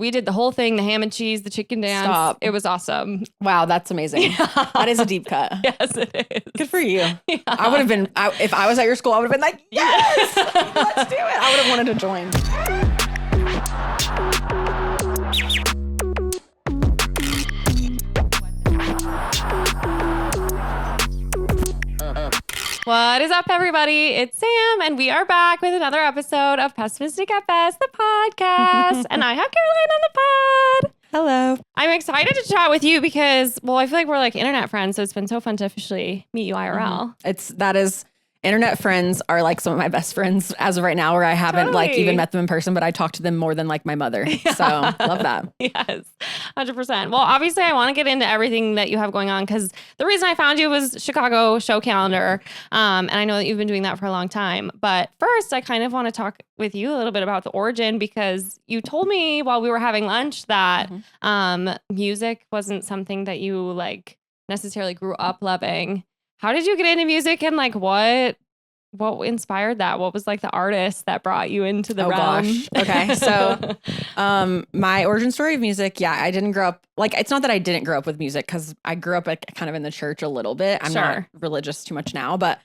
We did the whole thing, the ham and cheese, the chicken dance. Stop. It was awesome. Wow, that's amazing. Yeah. That is a deep cut. Yes, it is. Good for you. Yeah. I would have been, if I was at your school, I would have been like, yes, let's do it. I would have wanted to join. What is up, everybody? It's Sam, and we are back with another episode of Pessimistic at Best, the podcast. And I have Caroline on the pod. Hello. I'm excited to chat with you because, well, I feel like we're like internet friends, so it's been so fun to officially meet you IRL. Internet friends are like some of my best friends as of right now, where I haven't like even met them in person, but I talk to them more than like my mother. Yeah. So love that. Yes, 100%. Well, obviously I want to get into everything that you have going on because the reason I found you was Chicago show calendar. And I know that you've been doing that for a long time. But first, I kind of want to talk with you a little bit about the origin, because you told me while we were having lunch that music wasn't something that you like necessarily grew up loving. How did you get into music, and like what inspired that? What was like the artist that brought you into the realm? Gosh. Okay. So my origin story of music, I didn't grow up, like, it's not that I didn't grow up with music, because I grew up like kind of in the church a little bit. I'm not religious too much now, but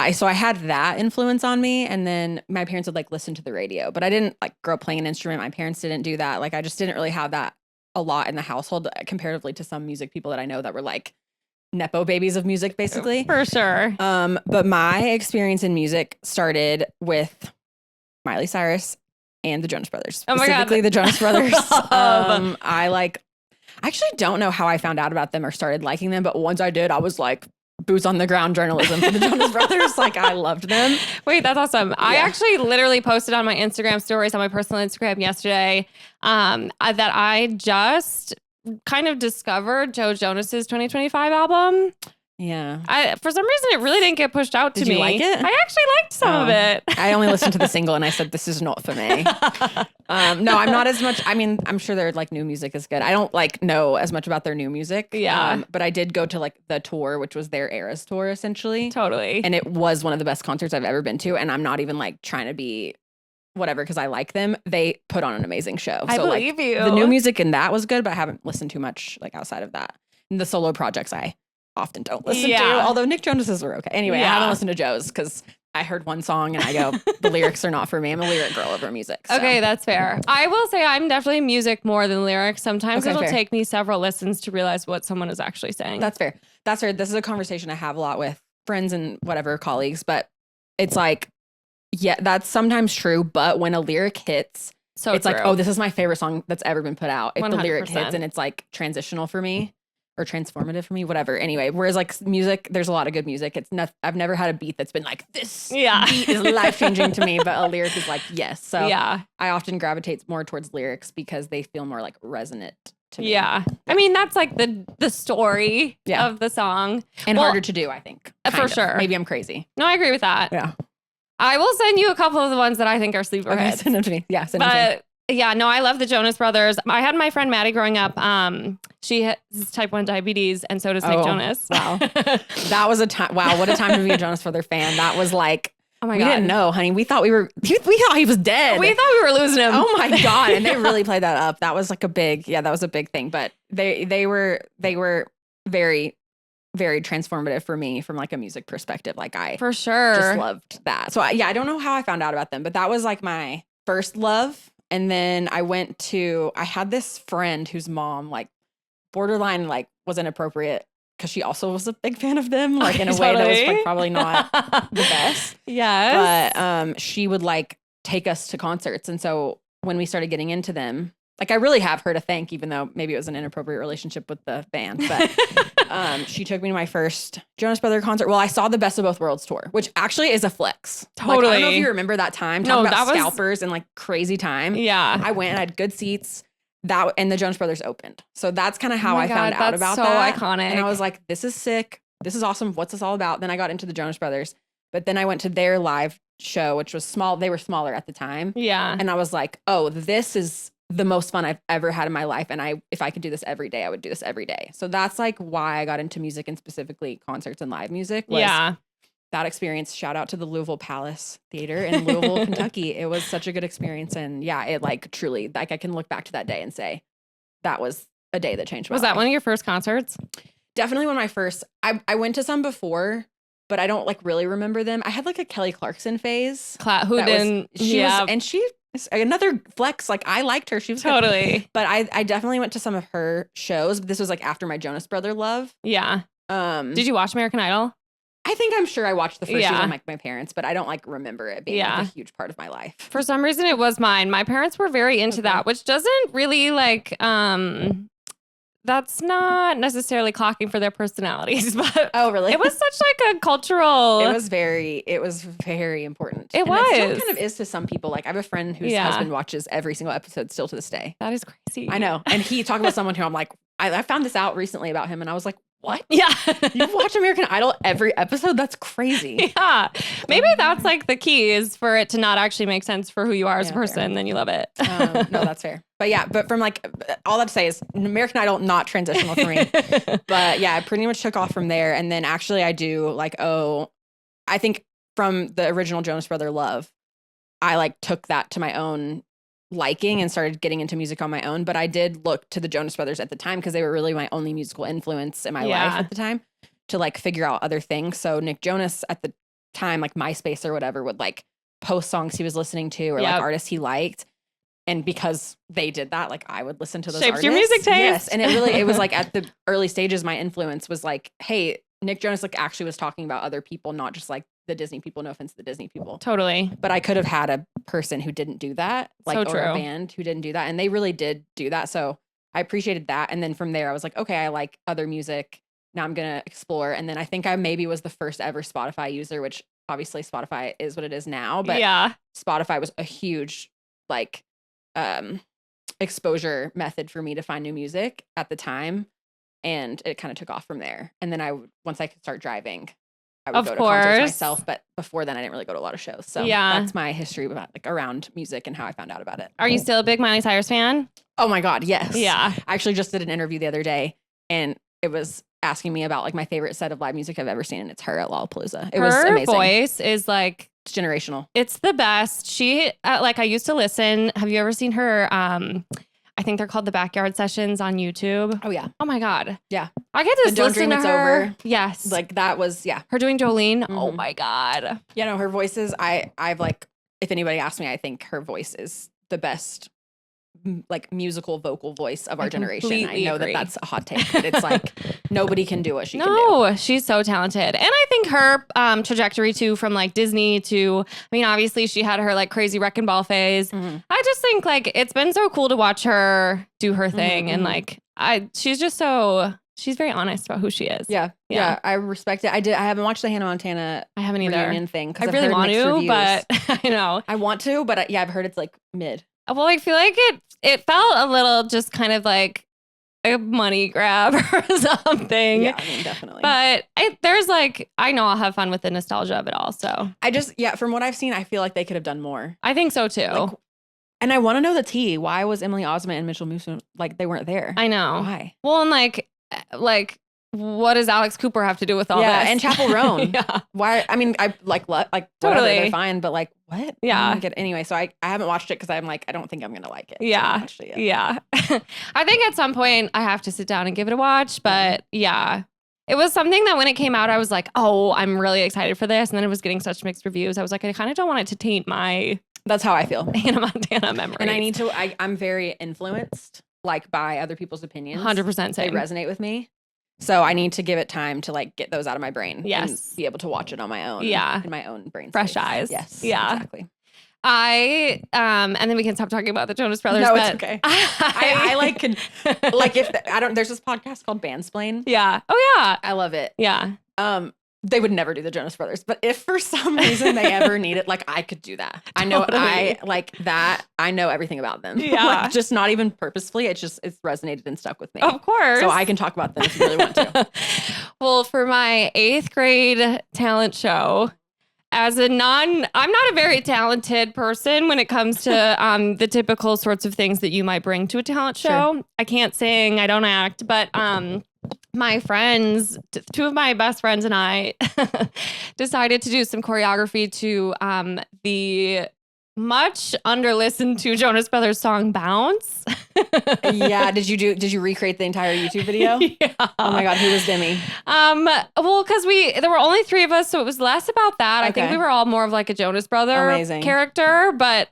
I had that influence on me. And then my parents would like listen to the radio, but I didn't like grow up playing an instrument. My parents didn't do that. Like, I just didn't really have that a lot in the household comparatively to some music people that I know that were like Nepo babies of music, basically. For sure. But my experience in music started with Miley Cyrus and the Jonas Brothers. Oh my God. Specifically the Jonas Brothers. I actually don't know how I found out about them or started liking them, but once I did, I was like boots on the ground journalism for the Jonas Brothers. Like, I loved them. Wait, that's awesome. Yeah. I actually literally posted on my Instagram stories, on my personal Instagram yesterday, that I just kind of discovered Joe Jonas's 2025 album. Yeah. For some reason, it really didn't get pushed out to me. Did you like it? I actually liked some of it. I only listened to the single and I said, this is not for me. No, I'm not as much. I mean, I'm sure their like new music is good. I don't like know as much about their new music. Yeah. But I did go to like the tour, which was their Eras tour, essentially. Totally. And it was one of the best concerts I've ever been to. And I'm not even like trying to be whatever, because I like them. They put on an amazing show. I believe you. The new music in that was good, but I haven't listened too much like outside of that. And the solo projects I often don't listen to, although Nick Jonas's were okay. Anyway, I haven't listened to Joe's because I heard one song and I go, the lyrics are not for me. I'm a lyric girl over music. So. Okay, that's fair. I will say I'm definitely music more than lyrics. Sometimes it'll take me several listens to realize what someone is actually saying. That's fair. That's fair. This is a conversation I have a lot with friends and whatever colleagues, but it's like, yeah, that's sometimes true. But when a lyric hits, it's like, oh, this is my favorite song that's ever been put out. If 100%. The lyric hits and it's like transitional for me or transformative for me, whatever. Anyway, whereas like music, there's a lot of good music. It's not, I've never had a beat that's been like, this beat is life changing to me, but a lyric is like, yes. So I often gravitate more towards lyrics because they feel more like resonant to me. Yeah. I mean, that's like the story of the song. And harder to do, I think. For sure. Maybe I'm crazy. No, I agree with that. Yeah. I will send you a couple of the ones that I think are sleeper hits. Send them to me. Yeah, send them to me. Yeah, no, I love the Jonas Brothers. I had my friend Maddie growing up. She has type 1 diabetes, and so does Nick Jonas. Wow. That was a time. Wow, what a time to be a Jonas Brother fan. That was like, oh my God. We didn't know, honey. We thought we thought he was dead. We thought we were losing him. Oh my God. And they really played that up. That was like that was a big thing. But they were very, very transformative for me from like a music perspective. Like I for sure just loved that. So I don't know how I found out about them, but that was like my first love. And then I had this friend whose mom like borderline like was inappropriate because she also was a big fan of them, like in a way that was like probably not the best. Yes. But she would like take us to concerts. And so when we started getting into them, like I really have her to thank, even though maybe it was an inappropriate relationship with the band. But she took me to my first Jonas Brother concert. Well, I saw the Best of Both Worlds tour, which actually is a flex. Totally. Like, I don't know if you remember that time. Talking about scalpers and like crazy time. Yeah. I went and I had good seats. And the Jonas Brothers opened. So that's kind of how I found out about that. So iconic. And I was like, this is sick. This is awesome. What's this all about? Then I got into the Jonas Brothers. But then I went to their live show, which was small. They were smaller at the time. Yeah. And I was like, oh, this is the most fun I've ever had in my life. And if I could do this every day, I would do this every day. So that's like why I got into music, and specifically concerts and live music. that experience, shout out to the Louisville Palace Theater in Louisville, Kentucky. It was such a good experience. And yeah, it like truly, like I can look back to that day and say that was a day that changed my life. Was that one of your first concerts? Definitely one of my first. I went to some before, but I don't like really remember them. I had like a Kelly Clarkson phase. Who didn't? She another flex. Like I liked her. She was totally. Good. But I definitely went to some of her shows. But this was like after my Jonas Brother love. Yeah. Did you watch American Idol? I'm sure I watched the first season like my parents, but I don't like remember it being like a huge part of my life. For some reason it was mine. My parents were very into that, which doesn't really like that's not necessarily clocking for their personalities, but oh really? It was such like a cultural. It was very important. It was. It still kind of is to some people. Like I have a friend whose husband watches every single episode still to this day. That is crazy. I know. And he talked about someone who I'm like, I found this out recently about him and I was like, what? Yeah. You watch American Idol every episode? That's crazy. Yeah. Maybe that's like the key is for it to not actually make sense for who you are as a person. Fair. Then you love it. No, that's fair. But yeah, but from like, all that to say is American Idol, not transitional for me. But yeah, I pretty much took off from there. And then actually I do like, I think from the original Jonas Brother love, I like took that to my own liking and started getting into music on my own. But I did look to the Jonas Brothers at the time because they were really my only musical influence in my life at the time to like figure out other things. So Nick Jonas at the time, like MySpace or whatever, would like post songs he was listening to or like artists he liked. And because they did that, like I would listen to those artists. Your music taste. Yes. And it was like at the early stages, my influence was like, hey, Nick Jonas like actually was talking about other people, not just like the Disney people. No offense to the Disney people. Totally. But I could have had a person who didn't do that, like or a band who didn't do that. And they really did do that. So I appreciated that. And then from there, I was like, okay, I like other music. Now I'm going to explore. And then I think I maybe was the first ever Spotify user, which obviously Spotify is what it is now. But Spotify was a huge like exposure method for me to find new music at the time. And it kind of took off from there. And then once I could start driving, I would go to concerts myself, but before then I didn't really go to a lot of shows. So that's my history about like around music and how I found out about it. Are you still a big Miley Cyrus fan? Oh my God, yes. Yeah. I actually just did an interview the other day and it was asking me about like my favorite set of live music I've ever seen, and it's her at Lollapalooza. It was amazing. Her voice is like it's generational. It's the best. She like I used to listen. Have you ever seen her I think they're called the Backyard Sessions on YouTube. Oh yeah. Oh my God. Yeah. I get to Don't listen Dream to It's her. Over. Yes. Like that was her doing Jolene. Mm-hmm. Oh my God. Yeah, no, her voice is I've like if anybody asks me, I think her voice is the best like musical vocal voice of our generation. I know agree. that's a hot take, but it's like nobody can do what she can do. No, she's so talented. And I think her trajectory too from like Disney to, I mean, obviously she had her like crazy Wrecking Ball phase. Mm-hmm. I just think like it's been so cool to watch her do her thing. Mm-hmm. And like she's just she's very honest about who she is. Yeah. I respect it. I haven't watched the Hannah Montana I haven't either. reunion thing. I really want to, reviews. But I know. I want to, but I've heard it's like mid. Well, I feel like it felt a little just kind of like a money grab or something. Yeah, I mean, definitely. But there's like, I know I'll have fun with the nostalgia of it all. So from what I've seen, I feel like they could have done more. I think so too. Like, and I want to know the tea. Why was Emily Osment and Mitchell Musso like they weren't there? I know. Why? Well, and like what does Alex Cooper have to do with all this? And Chappell Roan. Yeah. Why? I mean, I like totally. Whatever, they're fine, but like what? Yeah. I don't get it. Anyway, so I haven't watched it because I'm like I don't think I'm gonna like it. Yeah. So yeah. I think at some point I have to sit down and give it a watch, but yeah. It was something that when it came out, I was like, oh, I'm really excited for this. And then it was getting such mixed reviews. I was like, I kind of don't want it to taint my That's how I feel. Hannah Montana memory. And I need to I'm very influenced like by other people's opinions. 100% same. They resonate with me. So I need to give it time to like get those out of my brain. Yes. And be able to watch it on my own. Yeah. In my own brain. Fresh space. eyes. Yes. Yeah. Exactly. And then we can stop talking about the Jonas Brothers. No, but it's okay. I like there's this podcast called Bandsplain. Yeah. Oh yeah. I love it. Yeah. They would never do the Jonas Brothers, but if for some reason they ever need it, like I could do that. I know I know everything about them. Yeah. Like, just not even purposefully. It's resonated and stuck with me. Of course. So I can talk about them if you really want to. Well, for my 8th grade talent show, I'm not a very talented person when it comes to the typical sorts of things that you might bring to a talent show. Sure. I can't sing, I don't act, but my friends, two of my best friends and I decided to do some choreography to the much under listened to Jonas Brothers song Bounce. Yeah. Did you recreate the entire YouTube video? Yeah. Oh my God. Who was Demi? Well, because there were only 3 of us, so it was less about that. Okay. I think we were all more of like a Jonas Brother character. But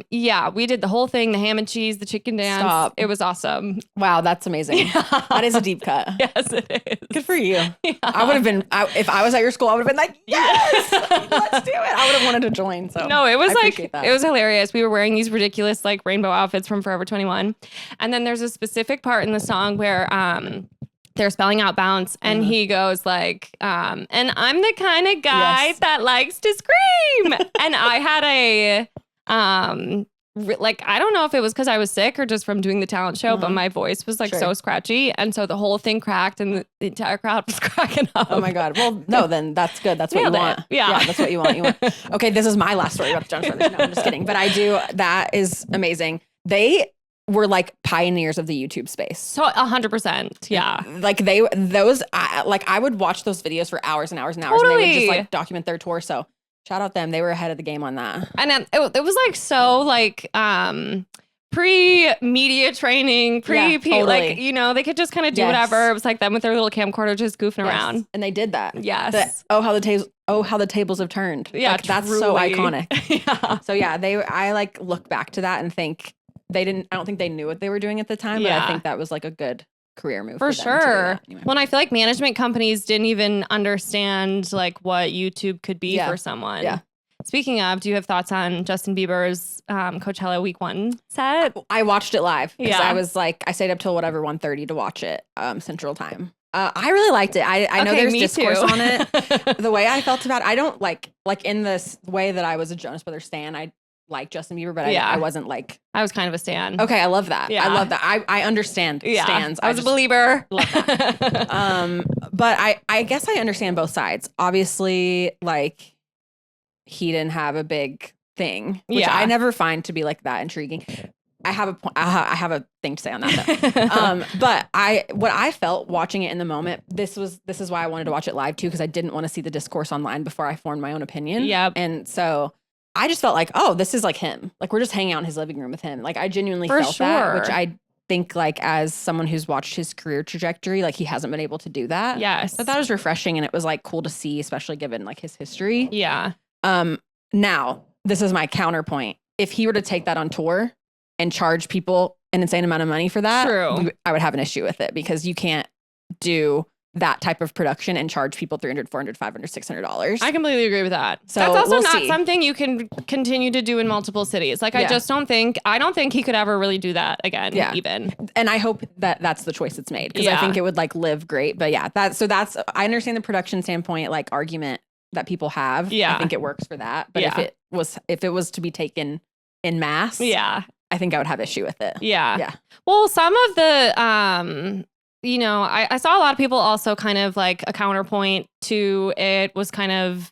yeah, we did the whole thing, the ham and cheese, the chicken dance. Stop. It was awesome. Wow, that's amazing. Yeah. That is a deep cut. Yes, it is. Good for you. Yeah. I would have been, if I was at your school, I would have been like, yes, let's do it. I would have wanted to join. So no, it was it was hilarious. We were wearing these ridiculous like rainbow outfits from Forever 21. And then there's a specific part in the song where they're spelling out bounce and he goes like, and I'm the kind of guy that likes to scream. And I had like, I don't know if it was because I was sick or just from doing the talent show, but my voice was like so scratchy. And so the whole thing cracked and the entire crowd was cracking up. Oh my God. Well, no, then that's good. That's what you want. Yeah, that's what you want. Okay, this is my last story about the Jonas Brothers. No, I'm just kidding. But that is amazing. They were like pioneers of the YouTube space. So 100%. Yeah. Like I would watch those videos for hours and hours and hours. Totally. And they would just like document their tour. So shout out them. They were ahead of the game on that. And it was like so like pre-media training, totally. Like, you know, they could just kind of do whatever. It was like them with their little camcorder just goofing around. And they did that. Yes. How the tables have turned. Yeah, like, that's so iconic. Yeah. So yeah, I like look back to that and think I don't think they knew what they were doing at the time, but I think that was like a good career move for sure. Anyway. Well, and I feel like management companies didn't even understand like what YouTube could be for someone. Yeah. Speaking of, do you have thoughts on Justin Bieber's Coachella Week 1 set? I watched it live because I was like, I stayed up till 1:30 to watch it Central Time. I really liked it. I know there's discourse on it. The way I felt about it, I don't like in this way that I was a Jonas Brothers stan. I like Justin Bieber, but I wasn't like. I was kind of a stan. Okay, I love that. Yeah. I love that. I understand stans. I was a believer. Love that. But I guess I understand both sides. Obviously, like he didn't have a big thing, which I never find to be like that intriguing. I have a point. I have a thing to say on that though. But what I felt watching it in the moment, this is why I wanted to watch it live too, because I didn't want to see the discourse online before I formed my own opinion. Yep. And so I just felt like, oh, this is like him. Like we're just hanging out in his living room with him. Like I genuinely felt that, which I think like as someone who's watched his career trajectory, like he hasn't been able to do that. Yes. But that was refreshing and it was like cool to see, especially given like his history. Yeah. Now, this is my counterpoint. If he were to take that on tour and charge people an insane amount of money for that, I would have an issue with it because you can't do that type of production and charge people $300, $400, $500, $600. I completely agree with that. So that's also not something you can continue to do in multiple cities. Like I don't think he could ever really do that again. Yeah. Even. And I hope that that's the choice that's made because I think it would like live great. But yeah, I understand the production standpoint, like argument that people have. Yeah. I think it works for that. But if it was to be taken in mass, I think I would have issue with it. Yeah. Yeah. Well, some of the you know, I saw a lot of people also kind of like a counterpoint to it was kind of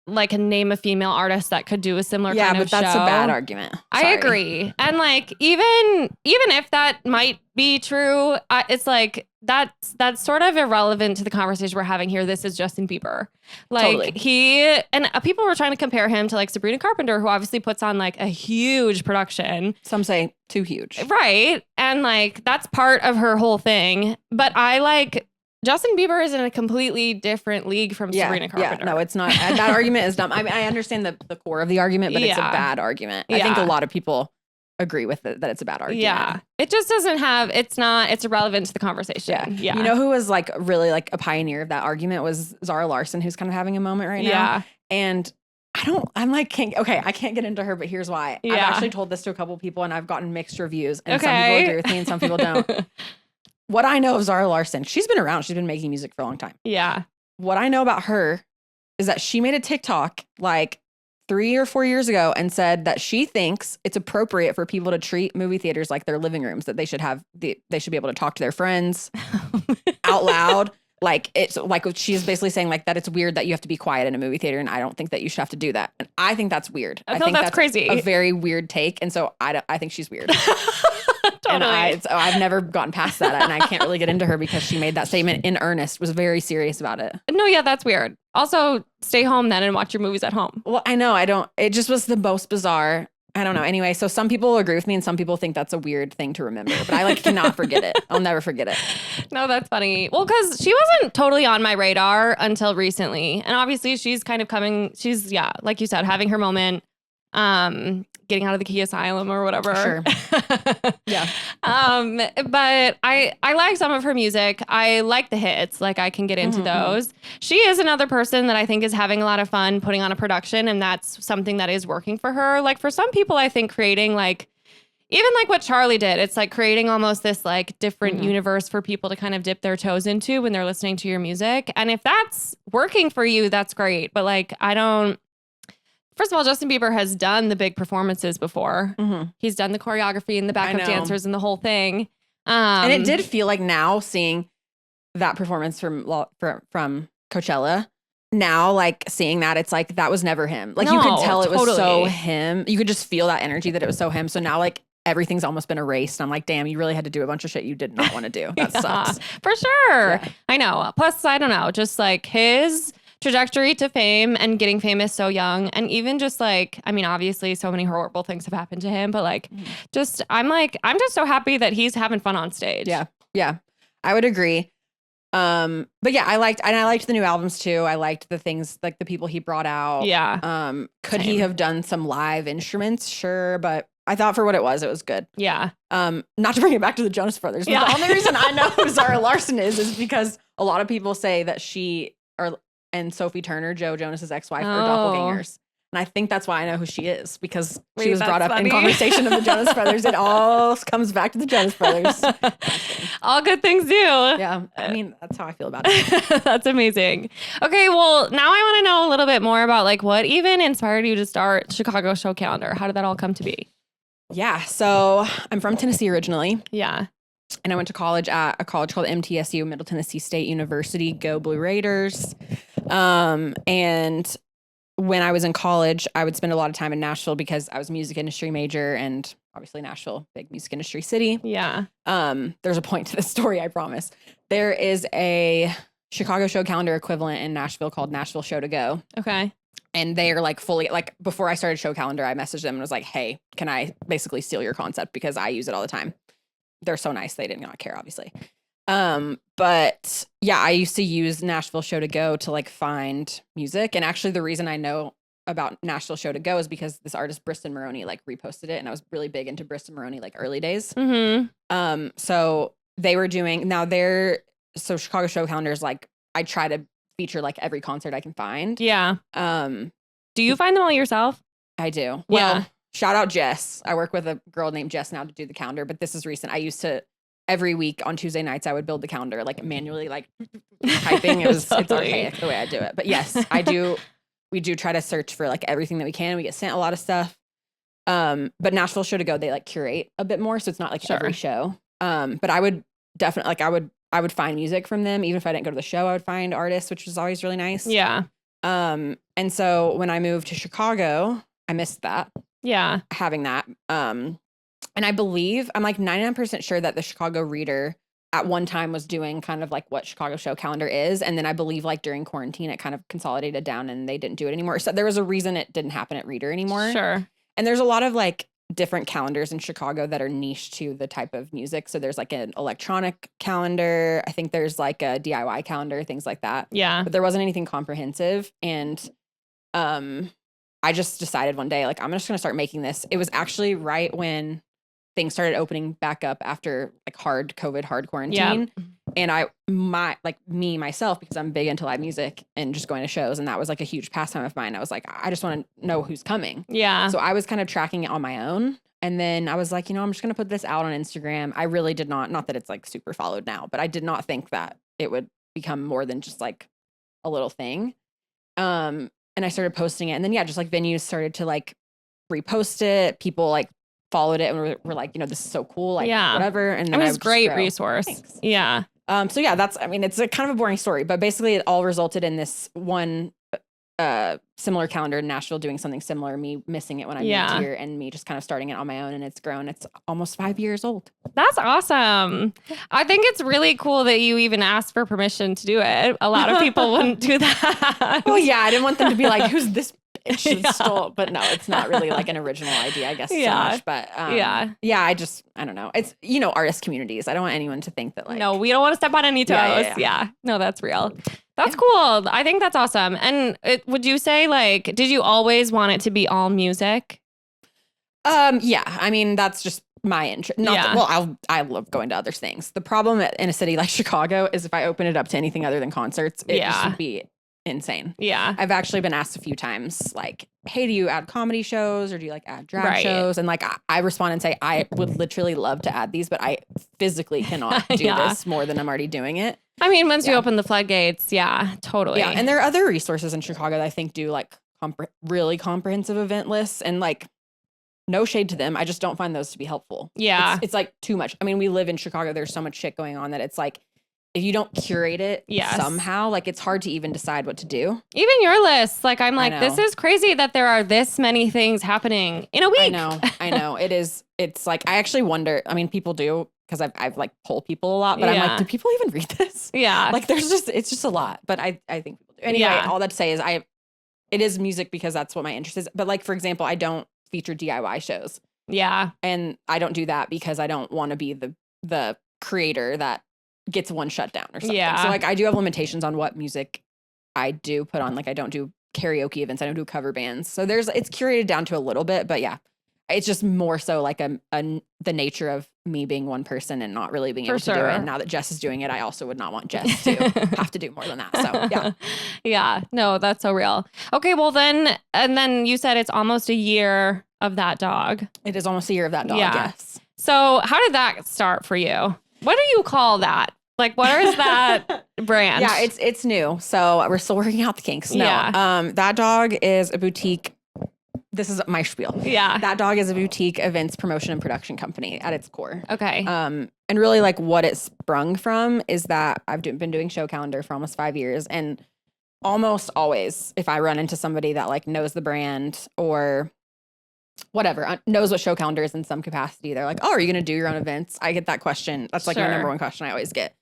like a name a female artist that could do a similar kind of show. Yeah, but that's a bad argument. Sorry. I agree. And like even if that might be true, it's like that's sort of irrelevant to the conversation we're having here. This is Justin Bieber. Like people were trying to compare him to like Sabrina Carpenter, who obviously puts on like a huge production. Some say too huge. Right. And like that's part of her whole thing. But I like Justin Bieber is in a completely different league from Sabrina Carpenter. Yeah, no, it's not. That argument is dumb. I mean, I understand the core of the argument, but it's a bad argument. I think a lot of people agree with it, that it's a bad argument. Yeah. It just doesn't have, it's irrelevant to the conversation. Yeah. You know who was like really like a pioneer of that argument was Zara Larsson, who's kind of having a moment right now. Yeah. And I can't get into her, but here's why. Yeah. I've actually told this to a couple people and I've gotten mixed reviews and some people agree with me and some people don't. What I know of Zara Larsson, she's been around. She's been making music for a long time. Yeah. What I know about her is that she made a TikTok like 3 or 4 years ago and said that she thinks it's appropriate for people to treat movie theaters like their living rooms, that they should be able to talk to their friends out loud. Like it's like she's basically saying like that it's weird that you have to be quiet in a movie theater, and I don't think that you should have to do that. And I think that's weird. I think that's crazy. A very weird take, and so I think she's weird. Totally. And I've never gotten past that. And I can't really get into her because she made that statement in earnest, was very serious about it. No, yeah, that's weird. Also, stay home then and watch your movies at home. Well, I know. It just was the most bizarre. I don't know. Anyway, so some people agree with me and some people think that's a weird thing to remember, but I cannot forget it. I'll never forget it. No, that's funny. Well, because she wasn't totally on my radar until recently. And obviously she's kind of she's, like you said, having her moment, getting out of the key asylum or whatever. Sure. Yeah. But I like some of her music. I like the hits. Like I can get into those. She is another person that I think is having a lot of fun putting on a production, and that's something that is working for her. Like for some people, I think creating even like what Charlie did, it's like creating almost this like different universe for people to kind of dip their toes into when they're listening to your music. And if that's working for you, that's great. But like, first of all, Justin Bieber has done the big performances before. He's done the choreography and the backup dancers and the whole thing. And it did feel like now seeing that performance from Coachella, now like seeing that, it's like that was never him. Like you could tell it was so him. You could just feel that energy that it was so him. So now like everything's almost been erased. I'm like, damn, you really had to do a bunch of shit you did not want to do. That sucks. For sure. Yeah. I know. Plus, I don't know, just like his trajectory to fame and getting famous so young, and even just like, I mean, obviously so many horrible things have happened to him, but like I'm just so happy that he's having fun on stage. Yeah, I would agree. But yeah, I liked the new albums too. I liked the things like the people he brought out. Could he have done some live instruments? Sure, but I thought for what it was good. Yeah. Not to bring it back to the Jonas Brothers, but the only reason I know who Zara Larsson is because a lot of people say that and Sophie Turner, Joe Jonas's ex-wife, are doppelgangers. And I think that's why I know who she is, because she was brought up in conversation of the Jonas Brothers. It all comes back to the Jonas Brothers. All good things do. Yeah. I mean, that's how I feel about it. That's amazing. Okay, well, now I want to know a little bit more about like what even inspired you to start Chicago Show Calendar. How did that all come to be? Yeah. So I'm from Tennessee originally. Yeah. And I went to college at a college called MTSU, Middle Tennessee State University. Go Blue Raiders. And when I was in college, I would spend a lot of time in Nashville because I was a music industry major, and obviously Nashville, big music industry city. Yeah. There's a point to this story, I promise. There is a Chicago Show Calendar equivalent in Nashville called Nashville Show to Go. Okay. And they are like fully, like before I started Show Calendar, I messaged them and was like, hey, can I basically steal your concept because I use it all the time. They're so nice. They did not care, obviously. But yeah, I used to use Nashville Show to Go to like find music. And actually the reason I know about Nashville Show to Go is because this artist, Briston Maroney, like reposted it. And I was really big into Briston Maroney, like early days. So they were doing, so Chicago Show Calendar is like, I try to feature like every concert I can find. Yeah. Do you find them all yourself? I do. Yeah. Well, shout out Jess. I work with a girl named Jess now to do the calendar, but this is recent. I used to every week on Tuesday nights, I would build the calendar like manually, like typing. It's archaic the way I do it. But yes, I do. We do try to search for like everything that we can. We get sent a lot of stuff. But Nashville Show to Go, they like curate a bit more. So it's not like every show. But I would definitely I would find music from them. Even if I didn't go to the show, I would find artists, which was always really nice. Yeah. And so when I moved to Chicago, I missed that. Yeah. Having that. And I believe I'm like 99% sure that the Chicago Reader at one time was doing kind of like what Chicago Show Calendar is. And then I believe like during quarantine, it kind of consolidated down and they didn't do it anymore. So there was a reason it didn't happen at Reader anymore. Sure. And there's a lot of like different calendars in Chicago that are niche to the type of music. So there's like an electronic calendar. I think there's like a DIY calendar, things like that. Yeah. But there wasn't anything comprehensive. And I just decided one day, like, I'm just going to start making this. It was actually right when things started opening back up after like hard quarantine. Yeah. And myself, because I'm big into live music and just going to shows. And that was like a huge pastime of mine. I was like, I just want to know who's coming. Yeah. So I was kind of tracking it on my own. And then I was like, I'm just going to put this out on Instagram. I really did not that it's like super followed now, but I did not think that it would become more than just like a little thing. And I started posting it. And then, yeah, just like venues started to like repost it. People like followed it and were like, this is so cool. Like, whatever. And then it was a great resource. Thanks. Yeah. So yeah, it's a kind of a boring story, but basically it all resulted in this one similar calendar in Nashville doing something similar, me missing it when I moved here and me just kind of starting it on my own, and it's grown. It's almost 5 years old. That's awesome. I think it's really cool that you even asked for permission to do it. A lot of people wouldn't do that. Well, yeah, I didn't want them to be like, who's this bitch that stole? But no, it's not really like an original idea, I guess, so much. But yeah, I don't know. It's, artist communities. I don't want anyone to think that like. No, we don't want to step on any toes. Yeah. No, that's real. That's cool. I think that's awesome. And would you say, like, did you always want it to be all music? Yeah. I mean, that's just my interest. I love going to other things. The problem in a city like Chicago is if I open it up to anything other than concerts, it just would be insane. Yeah. I've actually been asked a few times, like, hey, do you add comedy shows or do you like add drag shows? And like, I respond and say, I would literally love to add these, but I physically cannot do this more than I'm already doing it. I mean, once you open the floodgates, totally. Yeah, and there are other resources in Chicago that I think do like really comprehensive event lists, and like, no shade to them, I just don't find those to be helpful. Yeah. It's like too much. I mean, we live in Chicago, there's so much shit going on that it's like, if you don't curate it somehow, like it's hard to even decide what to do. Even your list, like I'm like, this is crazy that there are this many things happening in a week. I know. It is. It's like, I actually wonder, I mean, people do, because I've like polled people a lot, but I'm like, do people even read this? Yeah. Like it's just a lot, but I think people do. Anyway, all that to say is it is music because that's what my interest is. But like, for example, I don't feature DIY shows. Yeah. And I don't do that because I don't want to be the creator that gets one shut down or something. Yeah. So like, I do have limitations on what music I do put on. Like, I don't do karaoke events. I don't do cover bands. So it's curated down to a little bit, but yeah. It's just more so like the nature of me being one person and not really being able to do it. And now that Jess is doing it, I also would not want Jess to have to do more than that. So yeah. Yeah. No, that's so real. Okay. Well then you said it's almost a year of that dog. It is almost a year of that dog. Yeah. Yes. So how did that start for you? What do you call that? Like, what is that brand? Yeah, it's new. So we're still working out the kinks. No, that dog is a boutique. This is my spiel. Yeah. That dog is a boutique events promotion and production company at its core. Okay. And really like what it sprung from is that I've been doing show calendar for almost 5 years, and almost always if I run into somebody that like knows the brand or whatever, knows what show calendar is in some capacity, they're like, oh, are you going to do your own events? I get that question. That's like my number one question I always get.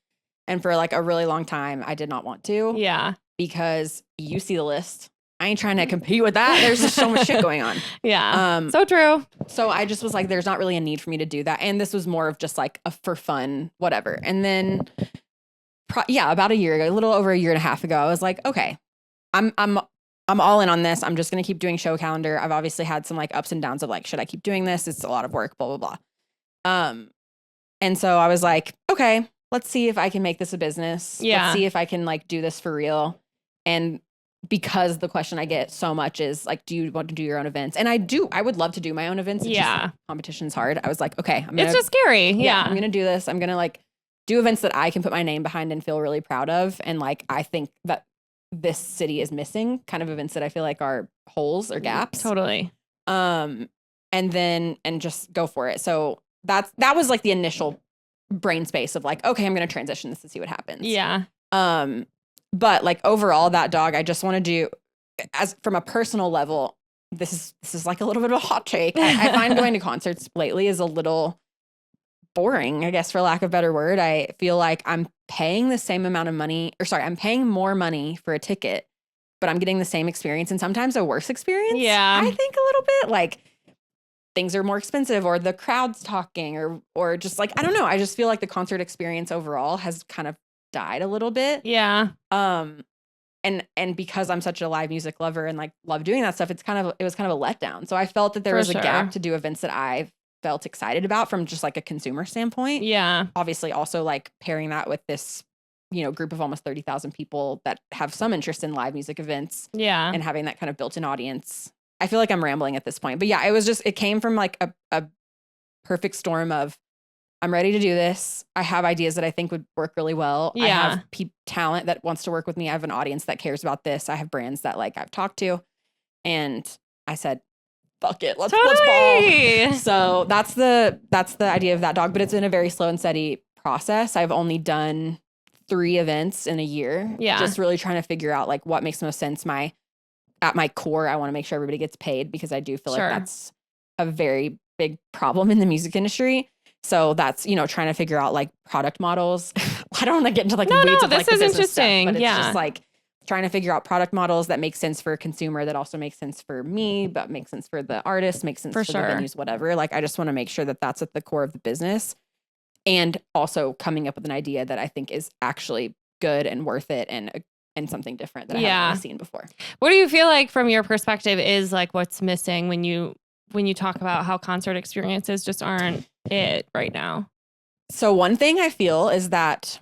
And for like a really long time, I did not want to. Yeah. Because you see the list. I ain't trying to compete with that. There's just so much shit going on. Yeah. So true. So I just was like, there's not really a need for me to do that. And this was more of just like a for fun, whatever. And then, about a year ago, a little over a year and a half ago, I was like, okay, I'm all in on this. I'm just going to keep doing show calendar. I've obviously had some like ups and downs of like, should I keep doing this? It's a lot of work, blah, blah, blah. And so I was like, okay, let's see if I can make this a business. Yeah. Let's see if I can like do this for real. And because the question I get so much is like, do you want to do your own events? And I would love to do my own events. It's just, competition's hard. I was like, okay, it's just scary. Yeah. I'm going to do this. I'm going to like do events that I can put my name behind and feel really proud of. And like, I think that this city is missing kind of events that I feel like are holes or gaps. Totally. And just go for it. So that was like the initial brain space of like, okay, I'm going to transition this to see what happens. Yeah. But like overall, that dog, I just want to do as from a personal level. This is like a little bit of a hot take. I find going to concerts lately is a little boring, I guess, for lack of a better word. I feel like I'm paying the same amount of money, I'm paying more money for a ticket, but I'm getting the same experience and sometimes a worse experience. Yeah. I think a little bit like things are more expensive or the crowd's talking or just like, I don't know. I just feel like the concert experience overall has kind of died a little bit. Yeah. And because I'm such a live music lover and like love doing that stuff, it was kind of a letdown. So I felt that there was a gap to do events that I felt excited about from just like a consumer standpoint. Yeah. Obviously also like pairing that with this, group of almost 30,000 people that have some interest in live music events. Yeah. And having that kind of built-in audience. I feel like I'm rambling at this point, but yeah, it came from like a perfect storm of I'm ready to do this. I have ideas that I think would work really well. Yeah. I have talent that wants to work with me. I have an audience that cares about this. I have brands that like I've talked to, and I said, fuck it. Let's ball. So that's the idea of that dog, but it's been a very slow and steady process. I've only done 3 events in a year. Yeah. Just really trying to figure out like what makes the most sense. My at my core, I want to make sure everybody gets paid because I do feel like that's a very big problem in the music industry. So that's, trying to figure out like product models. I don't want to get into like the weeds of like the business stuff, but it's just like trying to figure out product models that make sense for a consumer, that also makes sense for me, but makes sense for the artist, makes sense for the venues, whatever. Like, I just want to make sure that that's at the core of the business, and also coming up with an idea that I think is actually good and worth it and something different that I haven't really seen before. What do you feel like from your perspective is like what's missing when you talk about how concert experiences just aren't it right now? So one thing I feel is that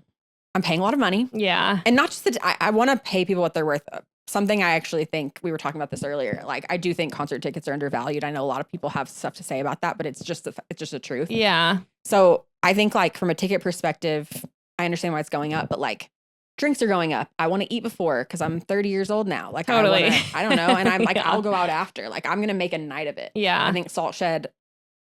I'm paying a lot of money. Yeah. And not just I want to pay people what they're worth. Something I actually think, we were talking about this earlier, like I do think concert tickets are undervalued. I know a lot of people have stuff to say about that, but it's just the truth. Yeah. So I think like from a ticket perspective, I understand why it's going up, but like drinks are going up. I want to eat before because I'm 30 years old now. Like totally. I don't know. And I'm like, I'll go out after. Like I'm going to make a night of it. Yeah. I think Salt Shed,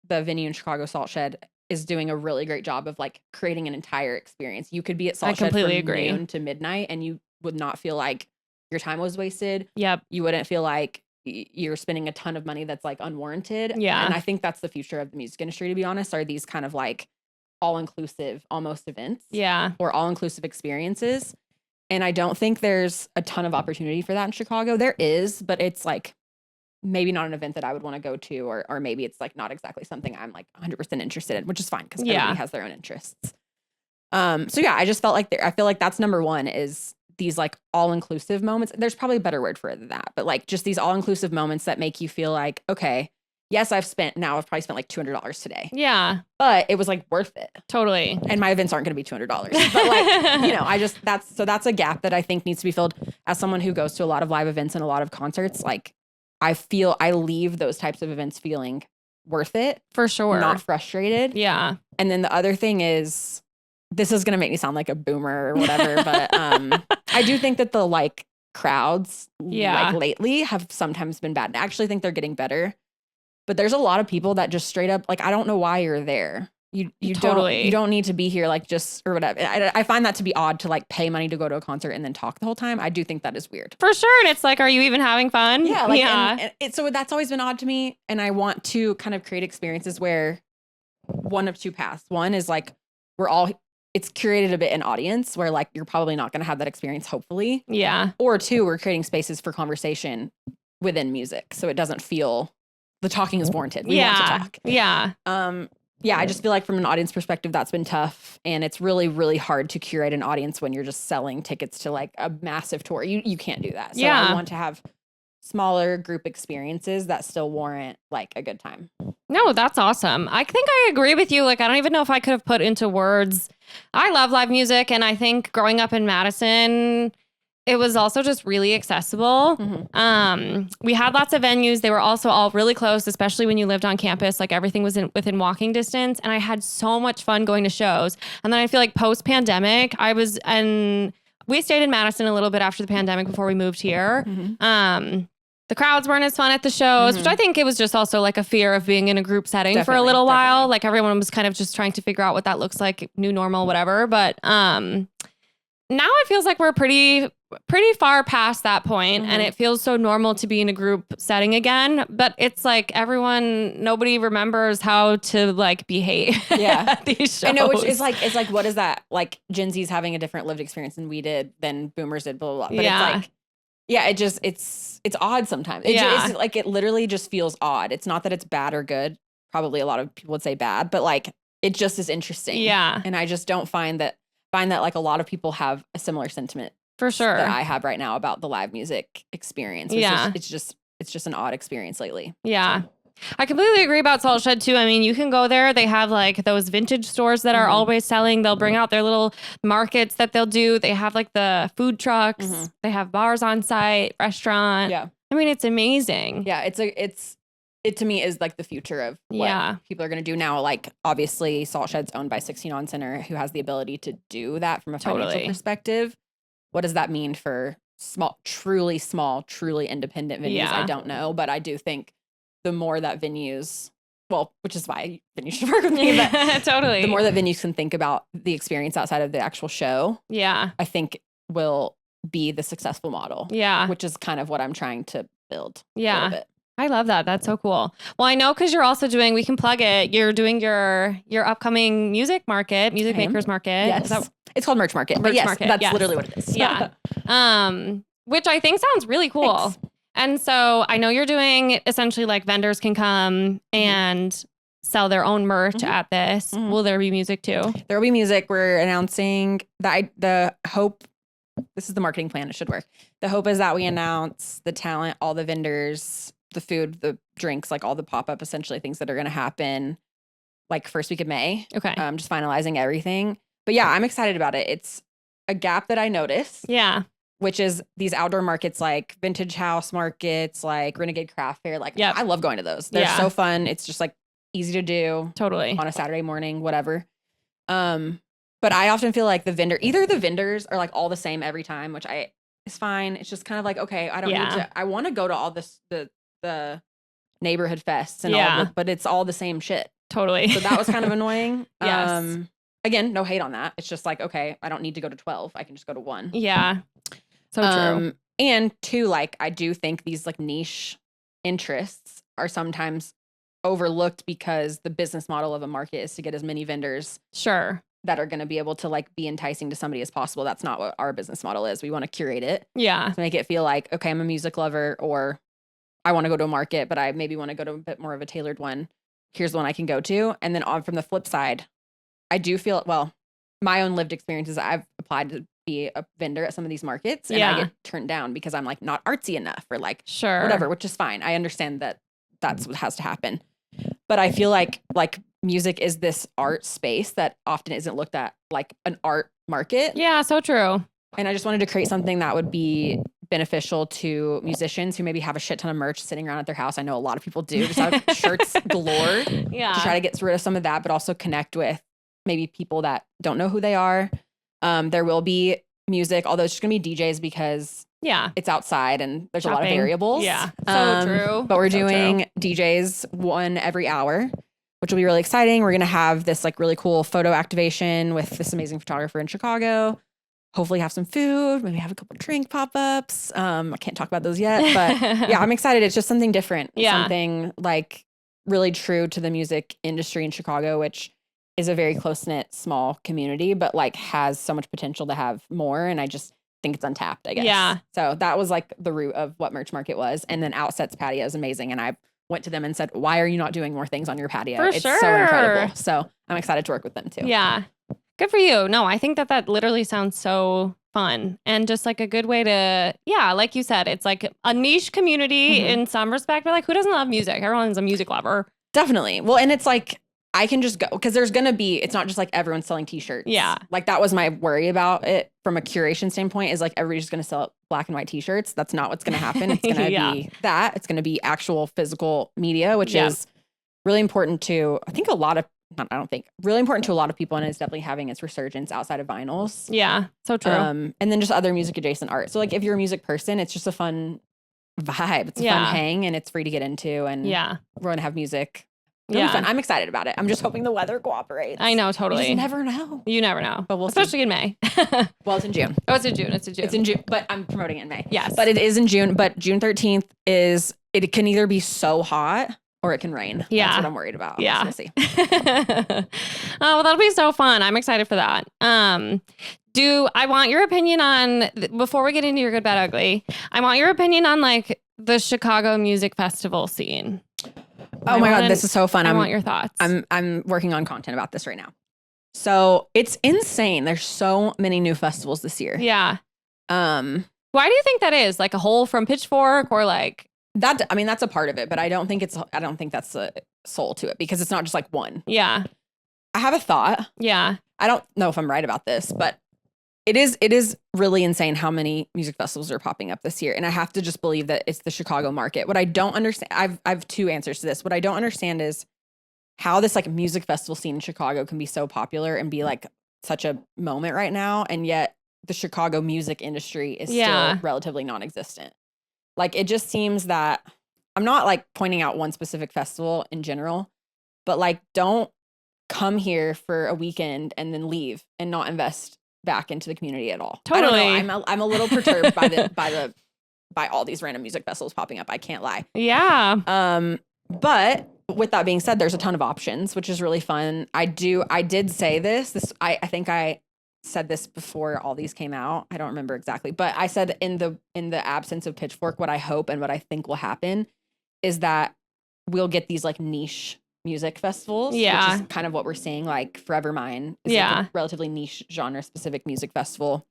the venue in Chicago, Salt Shed, is doing a really great job of like creating an entire experience. You could be at Salt Shed from noon to midnight and you would not feel like your time was wasted. Yep. You wouldn't feel like you're spending a ton of money that's like unwarranted. Yeah. And I think that's the future of the music industry, to be honest, are these kind of like all-inclusive almost events. Yeah. Or all-inclusive experiences. And I don't think there's a ton of opportunity for that in Chicago. There is, but it's like maybe not an event that I would want to go to, or maybe it's like not exactly something I'm like 100% interested in, which is fine because everybody has their own interests. So yeah, I just felt like I feel like that's number one, is these like all-inclusive moments. There's probably a better word for it than that, but like just these all-inclusive moments that make you feel like, okay, yes, I've probably spent like $200 today. Yeah. But it was like worth it. Totally. And my events aren't going to be $200. But like, that's a gap that I think needs to be filled. As someone who goes to a lot of live events and a lot of concerts, like I feel I leave those types of events feeling worth it. For sure. Not frustrated. Yeah. And then the other thing is, this is going to make me sound like a boomer or whatever, but I do think that the like crowds like lately have sometimes been bad. I actually think they're getting better. But there's a lot of people that just straight up, like, I don't know why you're there. You don't need to be here, like, just, or whatever. I find that to be odd, to like pay money to go to a concert and then talk the whole time. I do think that is weird. For sure. And it's like, are you even having fun? Yeah. Like, so that's always been odd to me. And I want to kind of create experiences where one of two paths. One is like, it's curated a bit an audience where like, you're probably not going to have that experience, hopefully. Yeah. Or two, we're creating spaces for conversation within music. So it doesn't feel the talking is warranted. We want to talk. Yeah. Yeah, I just feel like from an audience perspective, that's been tough. And it's really, really hard to curate an audience when you're just selling tickets to like a massive tour. You can't do that. So I want to have smaller group experiences that still warrant like a good time. No, that's awesome. I think I agree with you. Like, I don't even know if I could have put into words. I love live music. And I think growing up in Madison, it was also just really accessible. Mm-hmm. We had lots of venues. They were also all really close, especially when you lived on campus. Like everything was within walking distance. And I had so much fun going to shows. And then I feel like post-pandemic, we stayed in Madison a little bit after the pandemic before we moved here. Mm-hmm. The crowds weren't as fun at the shows, which I think it was just also like a fear of being in a group setting for a little while. Like everyone was kind of just trying to figure out what that looks like, new normal, whatever. But now it feels like we're pretty far past that point, and it feels so normal to be in a group setting again. But it's like nobody remembers how to like behave at these shows. I know, which is like, it's like, what is that? Like Gen Z's having a different lived experience than boomers did, blah, blah, blah. But it's like, it's odd sometimes. It's like, it literally just feels odd. It's not that it's bad or good. Probably a lot of people would say bad, but like, it just is interesting. Yeah. And I just don't find that like a lot of people have a similar sentiment. For sure. That I have right now about the live music experience. It's just an odd experience lately. Yeah. So. I completely agree about Salt Shed too. I mean, you can go there. They have like those vintage stores that are always selling. They'll bring out their little markets that they'll do. They have like the food trucks. They have bars on site, restaurant. Yeah. I mean, it's amazing. Yeah. It to me is like the future of what people are going to do now. Like obviously Salt Shed's owned by 16 On Center, who has the ability to do that from a financial perspective. What does that mean for small, truly independent venues? Yeah. I don't know, but I do think the more that venues, which is why venues should work with me, but totally. The more that venues can think about the experience outside of the actual show, I think will be the successful model. Yeah. Which is kind of what I'm trying to build. Yeah. A little bit. I love that. That's so cool. Well, I know because you're also doing, we can plug it. You're doing your upcoming music makers market. Yes. It's called Merch Market. But yes, that's literally what it is. Yeah. Which I think sounds really cool. Thanks. And so I know you're doing essentially like vendors can come and sell their own merch at this. Will there be music too? There will be music. We're announcing that the hope, this is the marketing plan. It should work. The hope is that we announce the talent, all the vendors, the food, the drinks, like all the pop-up essentially things that are going to happen like first week of May. Okay. Just finalizing everything. But yeah, I'm excited about it. It's a gap that I noticed. Yeah. Which is these outdoor markets like Vintage House markets, like Renegade Craft Fair. Like, I love going to those. They're so fun. It's just like easy to do. Totally. On a Saturday morning, whatever. But I often feel like either the vendors are like all the same every time, which is fine. It's just kind of like, okay, I don't need to, I want to go to all this, the neighborhood fests and all, but it's all the same shit. Totally. So that was kind of annoying. Yes. Again, no hate on that. It's just like, okay, I don't need to go to 12. I can just go to 1. Yeah. So true. And 2, like, I do think these like niche interests are sometimes overlooked because the business model of a market is to get as many vendors that are going to be able to like be enticing to somebody as possible. That's not what our business model is. We want to curate it. Yeah. To make it feel like, okay, I'm a music lover, or I want to go to a market, but I maybe want to go to a bit more of a tailored one. Here's the one I can go to. And then from the flip side, I do feel, well, my own lived experiences, I've applied to be a vendor at some of these markets and I get turned down because I'm like not artsy enough or like whatever, which is fine. I understand that that's what has to happen. But I feel like music is this art space that often isn't looked at like an art market. Yeah, so true. And I just wanted to create something that would be beneficial to musicians who maybe have a shit ton of merch sitting around at their house. I know a lot of people do, just have shirts galore. Yeah. To try to get rid of some of that, but also connect with maybe people that don't know who they are. There will be music, although it's just gonna be DJs because it's outside and there's a lot of variables. Yeah. So true. But we're doing DJs 1 every hour, which will be really exciting. We're gonna have this like really cool photo activation with this amazing photographer in Chicago. Hopefully have some food, maybe have a couple drink pop-ups. I can't talk about those yet, but yeah, I'm excited. It's just something different. Something like really true to the music industry in Chicago, which is a very close-knit, small community, but like has so much potential to have more. And I just think it's untapped, I guess. Yeah. So that was like the root of what Merch Market was. And then Outset's patio is amazing. And I went to them and said, why are you not doing more things on your patio? It's so incredible. So I'm excited to work with them too. Yeah. Good for you. No, I think that literally sounds so fun and just like a good way to, like you said, it's like a niche community in some respect, but like who doesn't love music? Everyone's a music lover. Definitely. Well, and it's like, I can just go because there's going to be, it's not just like everyone's selling t-shirts. Yeah. Like that was my worry about it from a curation standpoint is like everybody's just going to sell black and white t-shirts. That's not what's going to happen. It's going to be that. It's going to be actual physical media, which is really important to, really important to a lot of people, and it's definitely having its resurgence outside of vinyls. Yeah, so true. And then just other music adjacent art. So like if you're a music person, it's just a fun vibe. It's a fun hang and it's free to get into, and we're going to have music. It'll be fun. I'm excited about it. I'm just hoping the weather cooperates. I know, totally. You just never know. You never know. But we'll Especially see. In May. Well, it's in June. Oh, it's in June. It's in June, but I'm promoting it in May. Yes. But it is in June. But June 13th it can either be so hot or it can rain. Yeah. That's what I'm worried about. Yeah. We'll see. Oh, well, that'll be so fun. I'm excited for that. I want your opinion on, before we get into your good, bad, ugly, I want your opinion on like the Chicago music festival scene. Oh my God, this is so fun. I want your thoughts. I'm working on content about this right now. So it's insane. There's so many new festivals this year. Yeah. Why do you think that is? Like a hole from Pitchfork or like that? I mean, that's a part of it, but I don't think that's the soul to it because it's not just like one. Yeah. I have a thought. Yeah. I don't know if I'm right about this, but it is really insane how many music festivals are popping up this year. And I have to just believe that it's the Chicago market. What I don't understand, I've 2 answers to this. What I don't understand is how this like music festival scene in Chicago can be so popular and be like such a moment right now. And yet the Chicago music industry is still relatively non-existent. Like it just seems that I'm not like pointing out one specific festival in general, but like don't come here for a weekend and then leave and not invest back into the community at all. Totally. I don't know. I'm a little perturbed by the by all these random music festivals popping up. I can't lie. Yeah. But with that being said, there's a ton of options, which is really fun. I did say this. I think I said this before all these came out. I don't remember exactly, but I said in the absence of Pitchfork, what I hope and what I think will happen is that we'll get these like niche music festivals, which is kind of what we're seeing. Like Forever Mine is like a relatively niche genre specific music festival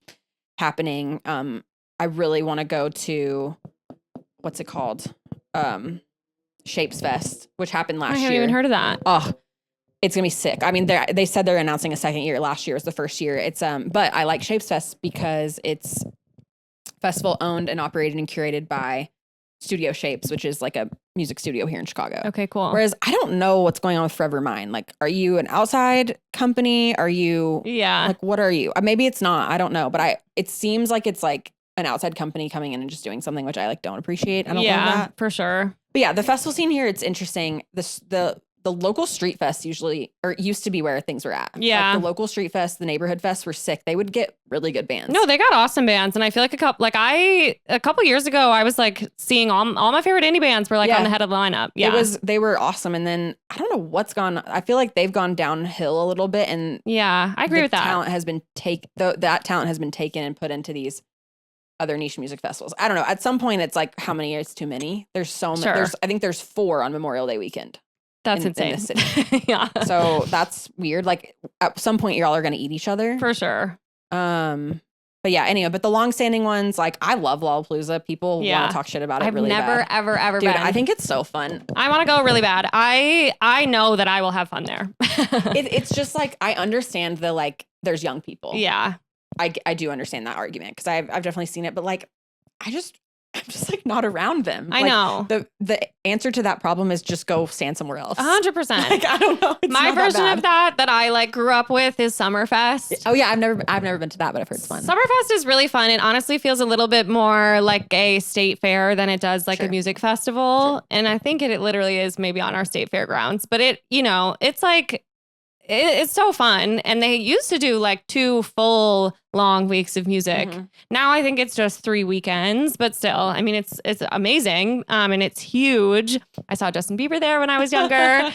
happening. I really want to go to, what's it called? Shapes Fest, which happened last year. I haven't even heard of that. Oh, it's gonna be sick. I mean, they said they're announcing a second year. Last year was the first year. It's but I like Shapes Fest because it's festival owned and operated and curated by Studio Shapes, which is like a music studio here in Chicago. Okay, cool. Whereas I don't know what's going on with Forever Mine. Like, are you an outside company? Are you like, what are you? Maybe it's not. I don't know. But it seems like it's like an outside company coming in and just doing something, which I like don't appreciate. I don't love that. For sure. But yeah, the festival scene here, it's interesting. The local street fest used to be where things were at. Yeah. Like the local street fest, the neighborhood fest were sick. They would get really good bands. No, they got awesome bands. And I feel like a couple years ago, I was like seeing all my favorite indie bands were like on the head of the lineup. Yeah. They were awesome. And then I don't know what's gone. I feel like they've gone downhill a little bit. And yeah, I agree with that. That talent has been taken and put into these other niche music festivals. I don't know. At some point, it's like, how many years too many? There's so many. Sure. I think there's 4 on Memorial Day weekend. That's insane. In this city. Yeah. So that's weird. Like at some point y'all are going to eat each other. For sure. But yeah, anyway, but the long-standing ones, like I love Lollapalooza. People want to talk shit about it really bad. I've never, ever Dude, been. I think it's so fun. I want to go really bad. I know that I will have fun there. It's just like, I understand there's young people. Yeah. I do understand that argument because I've definitely seen it, but like, I'm just like not around them. I know. The answer to that problem is just go stand somewhere else. 100%. Like, I don't know. My version of that I like grew up with is Summerfest. Oh yeah, I've never been to that, but I've heard it's fun. Summerfest is really fun. It honestly feels a little bit more like a state fair than it does like a music festival. Sure. And I think it literally is maybe on our state fairgrounds, but it's like, it's so fun. And they used to do like 2 full long weeks of music. Mm-hmm. Now I think it's just 3 weekends, but still, I mean, it's amazing. And it's huge. I saw Justin Bieber there when I was younger.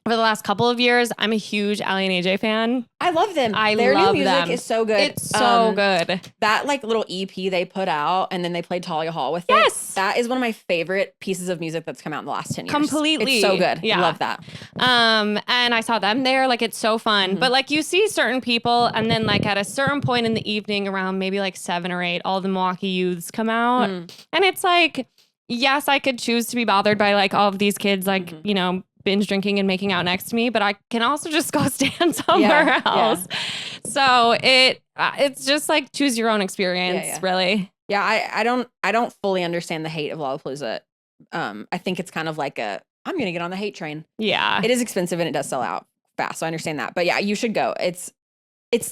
Over the last couple of years, I'm a huge Ali and AJ fan. I love them. Their love new music them. is so good. It's so good. That like little EP they put out and then they played Talia Hall with it. Yes. That is one of my favorite pieces of music that's come out in the last 10 years. Completely. It's so good. Yeah. I love that. And I saw them there. Like, it's so fun. Mm-hmm. But like you see certain people and then like at a certain point in the evening around maybe like 7 or 8, all the Milwaukee youths come out. And it's like, yes, I could choose to be bothered by like all of these kids, like, binge drinking and making out next to me, but I can also just go stand somewhere else. Yeah. So it's just like choose your own experience, really. Yeah, I don't fully understand the hate of Lollapalooza. I think it's kind of like I'm gonna get on the hate train. Yeah. It is expensive and it does sell out fast, so I understand that. But yeah, you should go. It's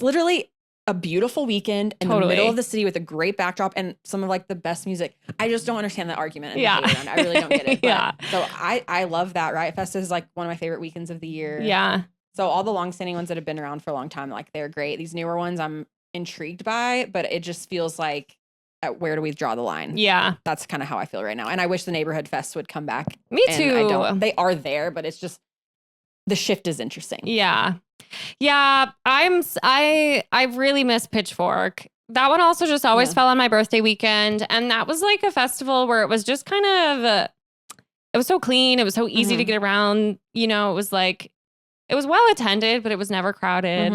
literally a beautiful weekend in the middle of the city with a great backdrop and some of like the best music. I just don't understand that argument. And the hate around it. I really don't get it. But, so I love that. Riot Fest is like one of my favorite weekends of the year. Yeah. So all the longstanding ones that have been around for a long time, like they're great. These newer ones I'm intrigued by, but it just feels like where do we draw the line? Yeah. That's kind of how I feel right now. And I wish the Neighborhood Fest would come back. Me too. They are there, but it's just the shift is interesting. Yeah. Yeah, I really miss Pitchfork. That one also just always fell on my birthday weekend. And that was like a festival where it was just kind of, it was so clean. It was so easy to get around. It was like, it was well attended, but it was never crowded.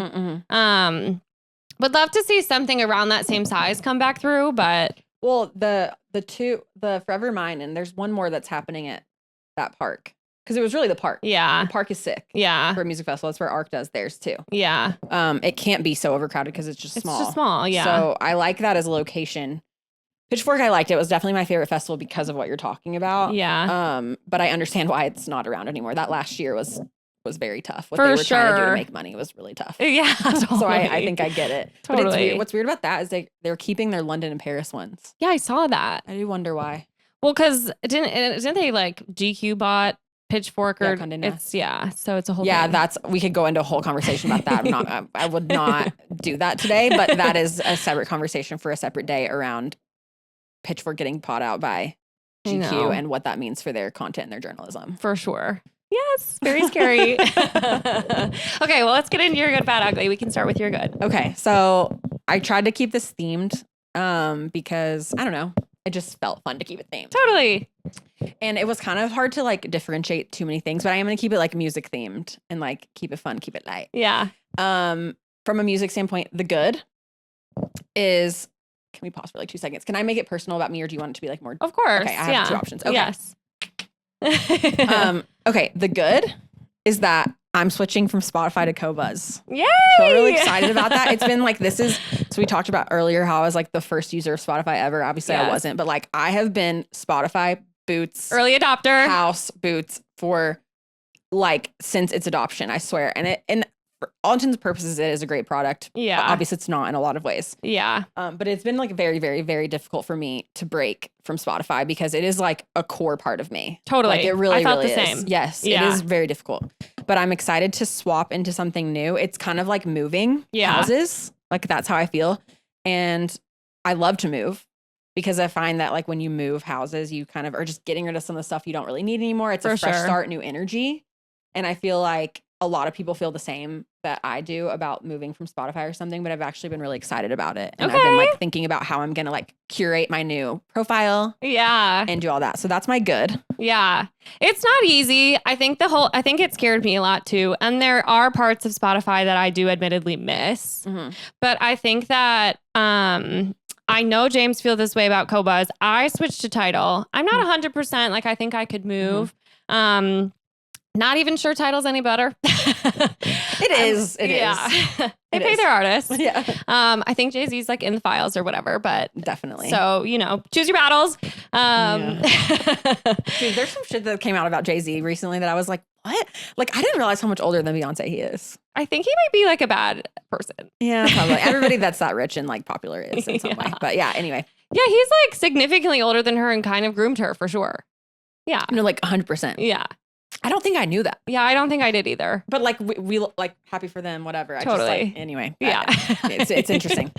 Would love to see something around that same size come back through, but. Well, the Forever Mine, and there's one more that's happening at that park. Because it was really the park. Yeah. The park is sick. Yeah. For a music festival. That's where ARC does theirs too. Yeah. It can't be so overcrowded because it's just small. It's just small, yeah. So I like that as a location. Pitchfork, I liked it. It was definitely my favorite festival because of what you're talking about. Yeah. But I understand why it's not around anymore. That last year was very tough. What For they were sure. trying to do to make money was really tough. Yeah. Totally. So I think I get it. Totally. But it's weird. What's weird about that is they're keeping their London and Paris ones. Yeah, I saw that. I do wonder why. Well, because didn't they like GQ bought Pitchfork or so it's a whole thing. We could go into a whole conversation about that. I would not do that today, but that is a separate conversation for a separate day around Pitchfork getting bought out by GQ and what that means for their content and their journalism. For sure. Yes, very scary. Okay, well, let's get into your good, bad, ugly. We can start with your good. Okay, so I tried to keep this themed because, I don't know, it just felt fun to keep it themed. Totally. And it was kind of hard to like differentiate too many things, but I am going to keep it like music themed and like keep it fun, keep it light. Yeah. From a music standpoint, the good is, can we pause for like 2 seconds? Can I make it personal about me, or do you want it to be like more? Of course. Okay, I have 2 options. Okay. Yes. Okay, the good is that I'm switching from Spotify to Qobuz. Yay! So I'm really excited about that. It's been like, so we talked about earlier how I was like the first user of Spotify ever. Obviously I wasn't, but like I have been Spotify, Boots, early adopter, House, Boots for like since its adoption, I swear. And for all intents and purposes, it is a great product. Yeah. Obviously it's not in a lot of ways. Yeah. But it's been like very, very, very difficult for me to break from Spotify because it is like a core part of me. Totally. Like it really, I felt really the is. same. Yes. Yeah. It is very difficult. But I'm excited to swap into something new. It's kind of like moving houses. Like that's how I feel. And I love to move because I find that like when you move houses, you kind of are just getting rid of some of the stuff you don't really need anymore. It's a fresh start, new energy. And I feel like a lot of people feel the same that I do about moving from Spotify or something, but I've actually been really excited about it. And I've been like thinking about how I'm going to like curate my new profile. Yeah. And do all that. So that's my good. Yeah. It's not easy. I think it scared me a lot too. And there are parts of Spotify that I do admittedly miss. Mm-hmm. But I think that, I know James feels this way about Qobuz. I switched to Tidal. I'm not 100%. Like I think I could move. Mm-hmm. Not even sure Tidal's any better. It is. It is. They pay their artists. Yeah. I think Jay-Z's like in the files or whatever, but definitely. So, choose your battles. Dude, there's some shit that came out about Jay-Z recently that I was like, what? Like, I didn't realize how much older than Beyonce he is. I think he might be like a bad person. Yeah, probably. Everybody that's that rich and like popular is in some way. But yeah, anyway. Yeah, he's like significantly older than her and kind of groomed her for sure. Yeah. No, like 100%. Yeah. I don't think I knew that. Yeah, I don't think I did either. But like we like happy for them, whatever. Totally. I just like, anyway. Yeah. It's interesting.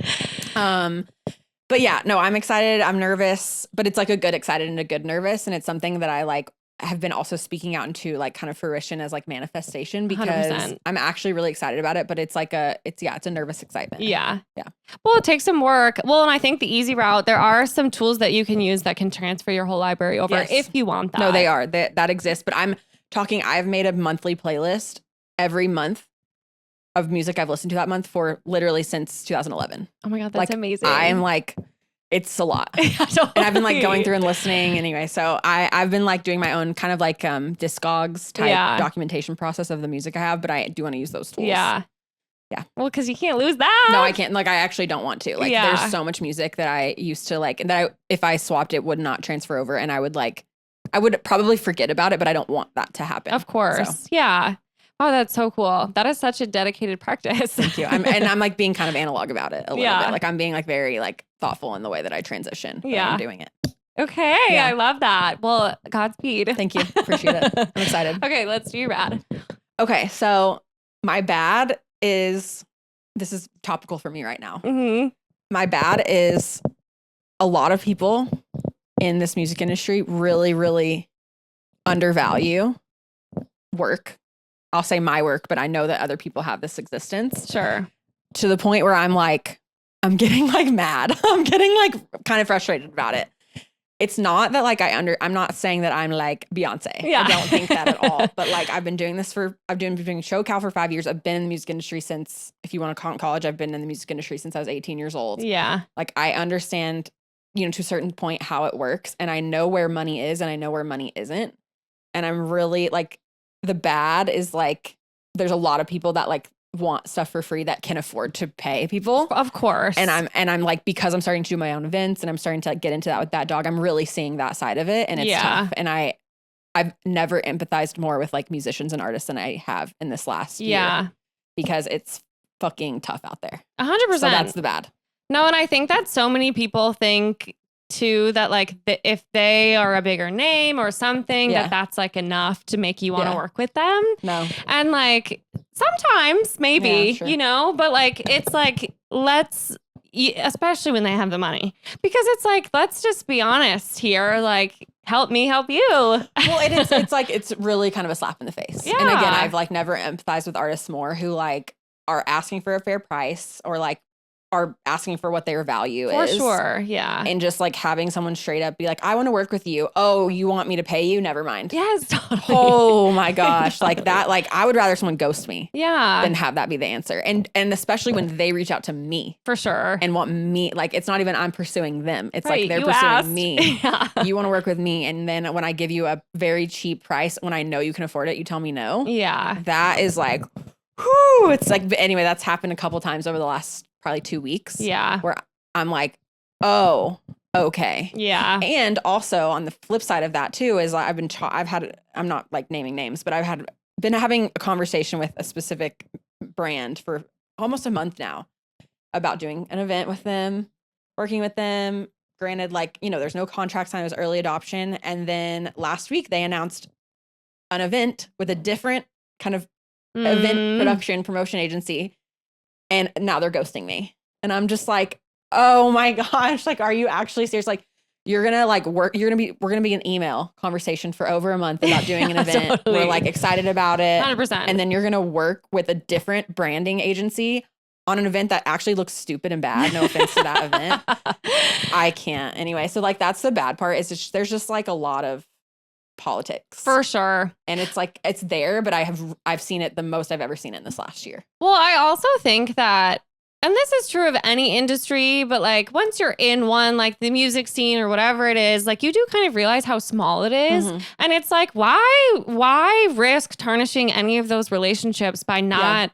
But yeah, no, I'm excited. I'm nervous, but it's like a good excited and a good nervous. And it's something that I like have been also speaking out into like kind of fruition as like manifestation because 100%. I'm actually really excited about it, but it's like it's a nervous excitement. Yeah. Yeah. Well, it takes some work. Well, and I think the easy route, there are some tools that you can use that can transfer your whole library over if you want that. No, they are. That exists. But I've made a monthly playlist every month of music I've listened to that month for literally since 2011. Oh my God, that's amazing. I'm like, it's a lot. Totally. And I've been like going through and listening anyway. So I've been like doing my own kind of like Discogs type documentation process of the music I have, but I do want to use those tools. Yeah. Yeah. Well, because you can't lose that. No, I can't. Like, I actually don't want to. Like, there's so much music that I used to like, that if I swapped it would not transfer over, and I would probably forget about it, but I don't want that to happen. Of course. So. Yeah. Oh, that's so cool. That is such a dedicated practice. Thank you. I'm like being kind of analog about it a little bit. Like I'm being like very like thoughtful in the way that I transition. Yeah. I'm doing it. Okay. Yeah. I love that. Well, Godspeed. Thank you. Appreciate it. I'm excited. Okay. Let's do your bad. Okay. So my bad is, this is topical for me right now. Mm-hmm. My bad is a lot of people in this music industry really, really undervalue work. I'll say my work, but I know that other people have this existence. Sure. To the point where I'm getting like mad. I'm getting like kind of frustrated about it. It's not that like I'm not saying that I'm like Beyonce. Yeah. I don't think that at all. But like I've been doing doing show cal for 5 years. I've been in the music industry since, if you want to count college, I've been in the music industry since I was 18 years old. Yeah. Like I understand, to a certain point how it works, and I know where money is and I know where money isn't. And I'm really like, the bad is like, there's a lot of people that like want stuff for free that can afford to pay people. Of course. And I'm like, because I'm starting to do my own events and I'm starting to like get into that with that dog, I'm really seeing that side of it, and it's tough. And I've never empathized more with like musicians and artists than I have in this last year. Because it's fucking tough out there. 100%. So that's the bad. No, and I think that so many people think too that like if they are a bigger name or something, that's like enough to make you want to work with them. No. And like sometimes maybe, sure. but like it's like, let's, especially when they have the money, because it's like, let's just be honest here. Like, help me help you. Well, it's like, it's really kind of a slap in the face. Yeah. And again, I've like never empathized with artists more who like are asking for a fair price or like are asking for what their value is. For sure. Yeah. And just like having someone straight up be like, I want to work with you. Oh, you want me to pay you? Never mind. Yes. Totally. Oh my gosh. Like that, like I would rather someone ghost me. Yeah. Than have that be the answer. And especially when they reach out to me. For sure. And want me, like it's not even I'm pursuing them. It's right, like they're you pursuing asked. me. Yeah. You want to work with me. And then when I give you a very cheap price, when I know you can afford it, you tell me no. Yeah. That is like, whew. It's like, anyway, that's happened a couple times over the last probably 2 weeks. Yeah. Where I'm like, oh, okay. Yeah. And also on the flip side of that too is like I'm not like naming names, but I've been having a conversation with a specific brand for almost a month now about doing an event with them, working with them. Granted, like, you know, there's no contract signed, it was early adoption. And then last week they announced an event with a different kind of event production promotion agency. And now they're ghosting me. And I'm just like, oh my gosh, like, are you actually serious? Like, you're going to like we're going to be an email conversation for over a month about doing an event. Totally. We're like excited about it. 100%. And then you're going to work with a different branding agency on an event that actually looks stupid and bad. No offense to that event. I can't. Anyway, so like, that's the bad part is there's just like a lot of politics. For sure. And it's like, it's there, but I've seen it the most I've ever seen it in this last year. Well, I also think that, and this is true of any industry, but like once you're in one, like the music scene or whatever it is, like you do kind of realize how small it is. Mm-hmm. And it's like, why risk tarnishing any of those relationships by not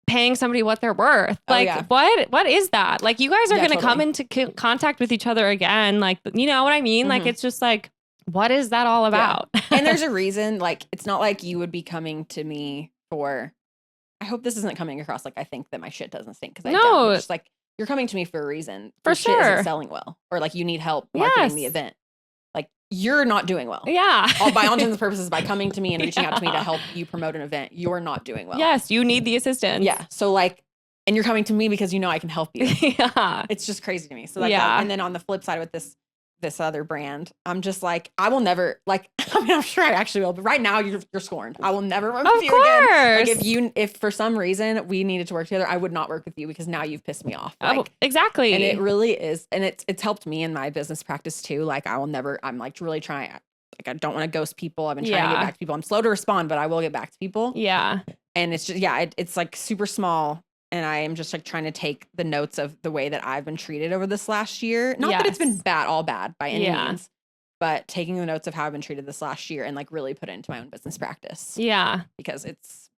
paying somebody what they're worth? Like, what is that? Like, you guys are going to come into contact with each other again. Like, you know what I mean? Mm-hmm. Like, it's just like, what is that all about? Yeah. And there's a reason, like, it's not like you would be coming to me for, I hope this isn't coming across like I think that my shit doesn't stink, because I don't. It's just like, you're coming to me for a reason. For sure. Shit isn't selling well, or like you need help marketing the event. Like, you're not doing well. Yeah. By all intents and purposes, by coming to me and reaching out to me to help you promote an event, you're not doing well. Yes, you need the assistance. Yeah. So like, and you're coming to me because you know I can help you. Yeah. It's just crazy to me. So like, and then on the flip side with this other brand, I'm just like, I will never, like, I mean, I'm sure I actually will, but right now you're scorned. I will never work with you again. Like, if for some reason we needed to work together, I would not work with you because now you've pissed me off. Like, exactly. And it really is. And it's helped me in my business practice too. Like, I'm like really trying, like, I don't want to ghost people. I've been trying to get back to people. I'm slow to respond, but I will get back to people. Yeah. And it's just, it's like super small. And I am just like trying to take the notes of the way that I've been treated over this last year. Not that it's been all bad by any means, but taking the notes of how I've been treated this last year and like really put it into my own business practice. Yeah. Because it's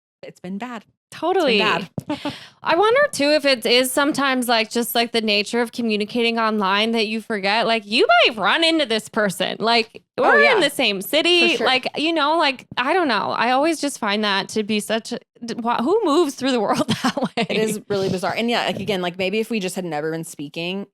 been bad. Totally. It's been bad. I wonder too if it is sometimes like just like the nature of communicating online that you forget, like you might run into this person. Like we're in the same city. Sure. Like, you know, like, I don't know. I always just find that to be who moves through the world that way? It is really bizarre. And like, again, like maybe if we just had never been speaking,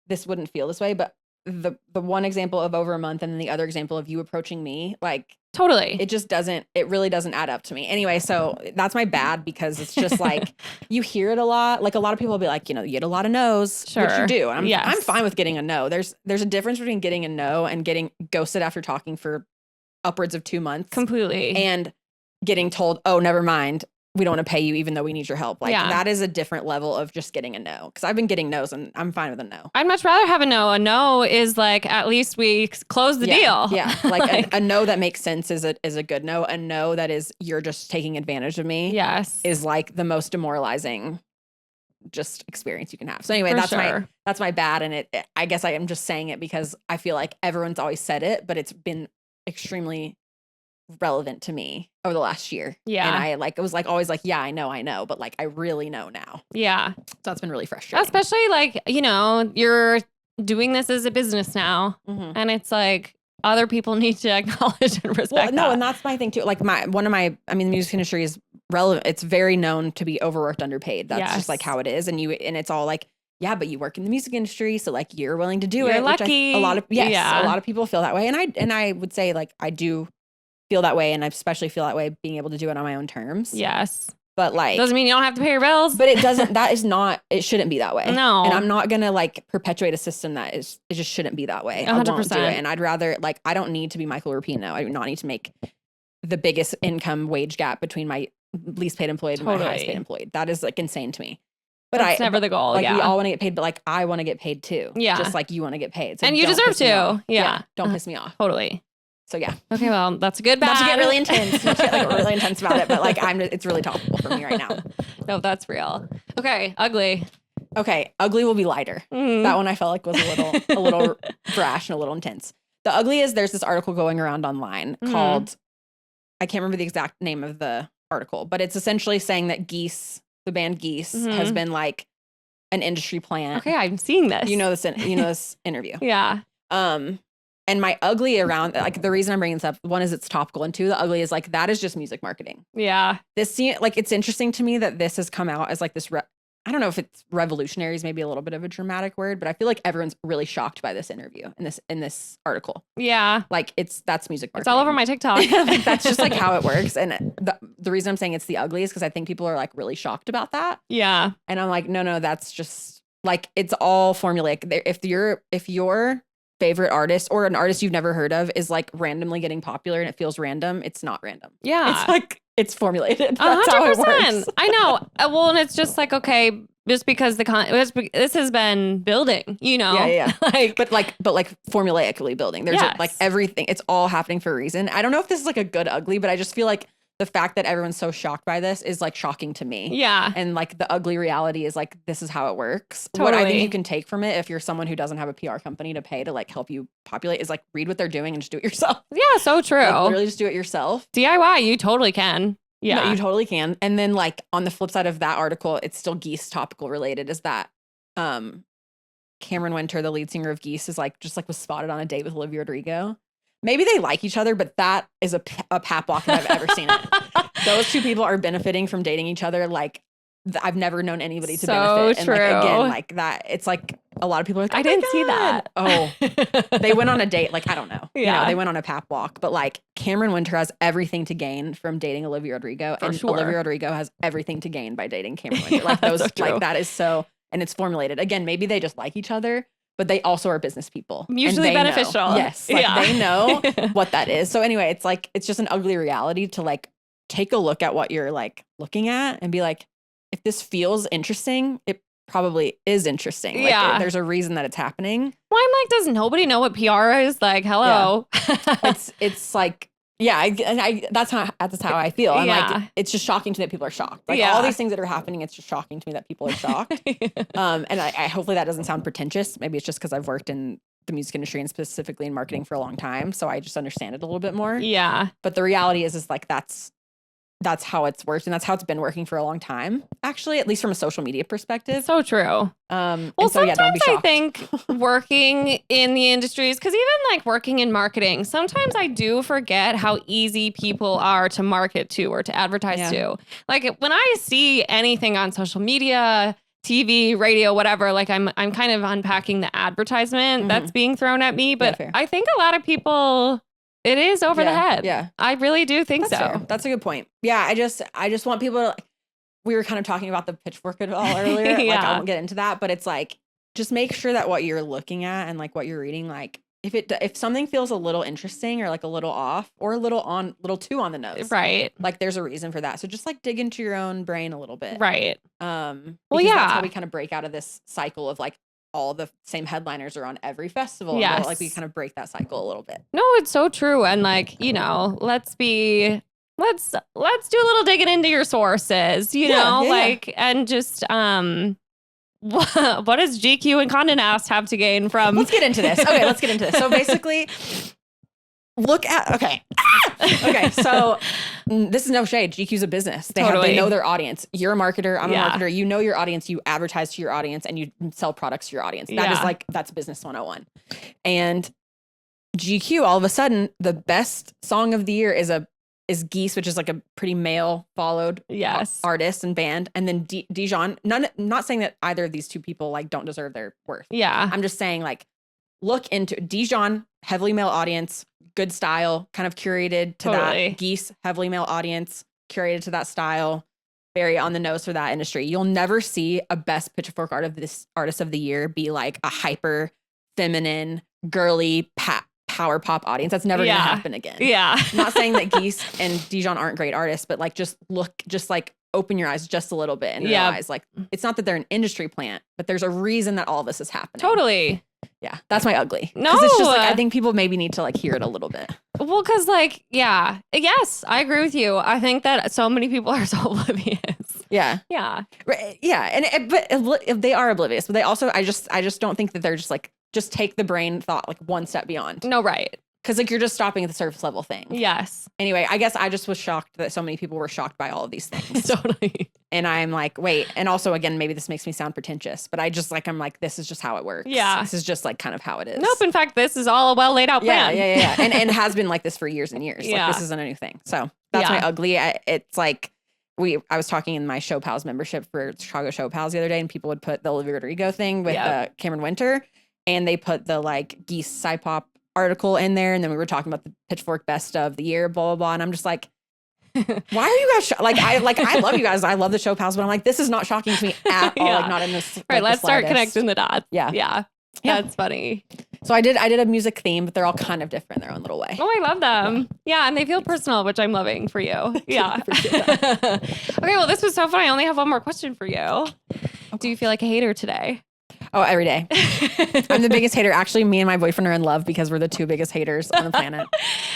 this wouldn't feel this way. But the one example of over a month and then the other example of you approaching me, like, totally. It really doesn't add up to me. Anyway, so that's my bad, because it's just like, you hear it a lot. Like, a lot of people will be like, you know, you get a lot of no's, which you do. And I'm fine with getting a no. There's a difference between getting a no and getting ghosted after talking for upwards of 2 months. Completely. And getting told, oh, never mind, we don't want to pay you even though we need your help. Like, that is a different level of just getting a no. Because I've been getting no's and I'm fine with a no. I'd much rather have a no. A no is like, at least we close the deal. Yeah. Like, a no that makes sense is a good no. A no that is, you're just taking advantage of me. Yes. Is like the most demoralizing just experience you can have. So anyway, that's my bad. And I guess I am just saying it because I feel like everyone's always said it, but it's been extremely relevant to me over the last year. Yeah. And I like, it was like always like, yeah, I know, but like I really know now. Yeah. So that's been really frustrating. Especially like, you know, you're doing this as a business now. Mm-hmm. And it's like other people need to acknowledge and respect that. And that's my thing too. Like the music industry is relevant. It's very known to be overworked, underpaid. That's just like how it is. And it's all like, yeah, but you work in the music industry, so like you're willing to do it. You're lucky. A lot of people feel that way. And I would say like I do feel that way, and I especially feel that way being able to do it on my own terms. Yes. But like, doesn't mean you don't have to pay your bills. But it doesn't, it shouldn't be that way. No. And I'm not going to like perpetuate a system it just shouldn't be that way. 100%. I won't do it. And I'd rather, like, I don't need to be Michael Rapino. I do not need to make the biggest income wage gap between my least paid employee and my highest paid employee. That is like insane to me. But that's never the goal. Like we all want to get paid, but like I want to get paid too. Yeah. Just like you want to get paid. So and you deserve to. Yeah. Don't piss me off. Totally. So yeah. Okay, well, that's a good bad. Not to get really intense. Not to get like really intense about it, but like it's really topical for me right now. No, that's real. Okay, ugly. Okay, ugly will be lighter. Mm-hmm. That one I felt like was a little brash and a little intense. The ugly is there's this article going around online called, I can't remember the exact name of the article, but it's essentially saying that Geese, the band Geese, has been like an industry plant. Okay, I'm seeing this. You know this interview. Yeah. And my ugly around, like the reason I'm bringing this up, one is it's topical, and two, the ugly is like that is just music marketing. Yeah. Like it's interesting to me that this has come out as like this. I don't know if it's revolutionary is maybe a little bit of a dramatic word, but I feel like everyone's really shocked by this interview in this article. Yeah. Like that's music marketing. It's all over my TikTok. Like that's just like how it works. And the reason I'm saying it's the ugly is because I think people are like really shocked about that. Yeah. And I'm like, no, that's just like it's all formulaic. If your favorite artist or an artist you've never heard of is like randomly getting popular and it feels random, it's not random. Yeah. It's like it's formulated. That's 100%. How it works. I know. Well, and it's just like, okay, just because this has been building, you know? Yeah. but formulaically building. There's like everything. It's all happening for a reason. I don't know if this is like a good ugly, but I just feel like the fact that everyone's so shocked by this is like shocking to me. Yeah. And like the ugly reality is like, this is how it works. Totally. What I think you can take from it if you're someone who doesn't have a PR company to pay to like help you populate is like read what they're doing and just do it yourself. Yeah, so true. Like, literally just do it yourself. DIY, you totally can. Yeah. No, you totally can. And then like on the flip side of that article, it's still Geese topical related is that Cameron Winter, the lead singer of Geese, is like just like was spotted on a date with Olivia Rodrigo. Maybe they like each other, but that is a pap walk if I've ever seen it. Those two people are benefiting from dating each other. Like I've never known anybody to benefit. True. And like, again, like that, it's like a lot of people are like, I didn't see that. Oh, they went on a date. Like, I don't know. Yeah. You know, they went on a pap walk, but like Cameron Winter has everything to gain from dating Olivia Rodrigo. For and sure. Olivia Rodrigo has everything to gain by dating Cameron Winter. Like those, so like that is so, and it's formulated. Again, maybe they just like each other, but they also are business people. Mutually beneficial. Know. Yes. Like they know what that is. So anyway, it's like, it's just an ugly reality to like take a look at what you're like looking at and be like, if this feels interesting, it probably is interesting. Like, yeah. There's a reason that it's happening. Well, I'm like, does nobody know what PR is? Like, hello. Yeah. It's like, yeah, that's how I feel. I'm like, it's just shocking to me that people are shocked. Like all these things that are happening, it's just shocking to me that people are shocked. And I hopefully that doesn't sound pretentious. Maybe it's just because I've worked in the music industry and specifically in marketing for a long time. So I just understand it a little bit more. Yeah. But the reality is like, that's how it's worked. And that's how it's been working for a long time, actually, at least from a social media perspective. So true. Well, so, sometimes don't be shocked. I think working in the industries, because even like working in marketing, sometimes I do forget how easy people are to market to or to advertise to. Like when I see anything on social media, TV, radio, whatever, like I'm kind of unpacking the advertisement that's being thrown at me. But I think a lot of people... It is over the head. Yeah. I really do think so. Fair. That's a good point. Yeah. I just want people to, we were kind of talking about the pitchfork at all earlier. Like I won't get into that, but it's like, just make sure that what you're looking at and like what you're reading, like if something feels a little interesting or like a little off or a little too on the nose. Right. Like there's a reason for that. So just like dig into your own brain a little bit. Right. Well, that's how we kind of break out of this cycle of like, all the same headliners are on every festival. Yes. Like we kind of break that cycle a little bit. No, it's so true. And like, you know, let's do a little digging into your sources, you know, and just, what does GQ and Condé Nast have to gain from? Let's get into this. Okay. Let's get into this. So basically okay. So this is no shade. GQ's a business. They know their audience. You're a marketer. I'm a marketer. You know your audience. You advertise to your audience and you sell products to your audience. That is like, that's business 101. And GQ, all of a sudden, the best song of the year is Geese, which is like a pretty male followed artist and band. And then Dijon, not saying that either of these two people like don't deserve their worth. Yeah. I'm just saying like, look into Dijon, heavily male audience, good style, kind of curated to that. Geese, heavily male audience, curated to that style. very on the nose for that industry. You'll never see a best pitchfork artist of the year be like a hyper feminine, girly power pop audience. That's never gonna happen again. Yeah. I'm not saying that Geese and Dijon aren't great artists, but like just like open your eyes just a little bit and realize like it's not that they're an industry plant, but there's a reason that all this is happening. Totally. Yeah, that's my ugly. No, it's just like I think people maybe need to like hear it a little bit. Well, because like, yes, I agree with you. I think that so many people are so oblivious. Yeah, right. And but they are oblivious, but they also I just don't think that they're just take the brain thought like one step beyond. No, right. Because like you're just stopping at the surface level thing. Yes. Anyway, I guess I just was shocked that so many people were shocked by all of these things. Totally. And I'm like, wait. And also, again, maybe this makes me sound pretentious, but I'm like, this is just how it works. Yeah. This is just like kind of how it is. Nope. In fact, this is all a well laid out plan. Yeah. and has been like this for years and years. Yeah. Like this isn't a new thing. So that's my ugly. It's like I was talking in my Show Pals membership for Chicago Show Pals the other day, and people would put the Olivia Rodrigo thing with Cameron Winter, and they put the like Geese psyop article in there, and then we were talking about the Pitchfork best of the year, blah blah blah, and I'm just like, why are you guys I love you guys, I love the Show Pals, but I'm like, this is not shocking to me at all. Like not in this right. Let's start connecting the dots. Yeah, that's funny. So I did a music theme, but they're all kind of different in their own little way. Oh, I love them. Yeah, and they feel personal, which I'm loving for you. Yeah. Okay, well, this was so fun. I only have one more question for you. Okay. Do you feel like a hater today? Oh, every day. I'm the biggest hater. Actually, me and my boyfriend are in love because we're the two biggest haters on the planet.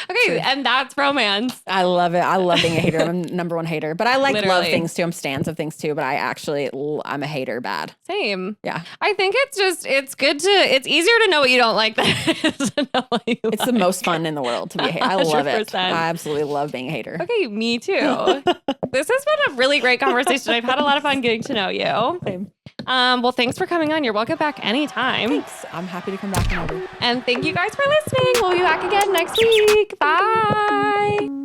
Okay, true. And that's romance. I love it. I love being a hater. I'm a number one hater. But I love things too. I'm stans of things too. But I'm a hater bad. Same. Yeah. I think it's easier to know what you don't like than it is to know what you like. It's the most fun in the world to be a hater. I love it. I absolutely love being a hater. Okay, me too. This has been a really great conversation. I've had a lot of fun getting to know you. Same. Well, thanks for coming on. You're welcome back anytime. Thanks. I'm happy to come back whenever. And thank you guys for listening. We'll be back again next week. Bye.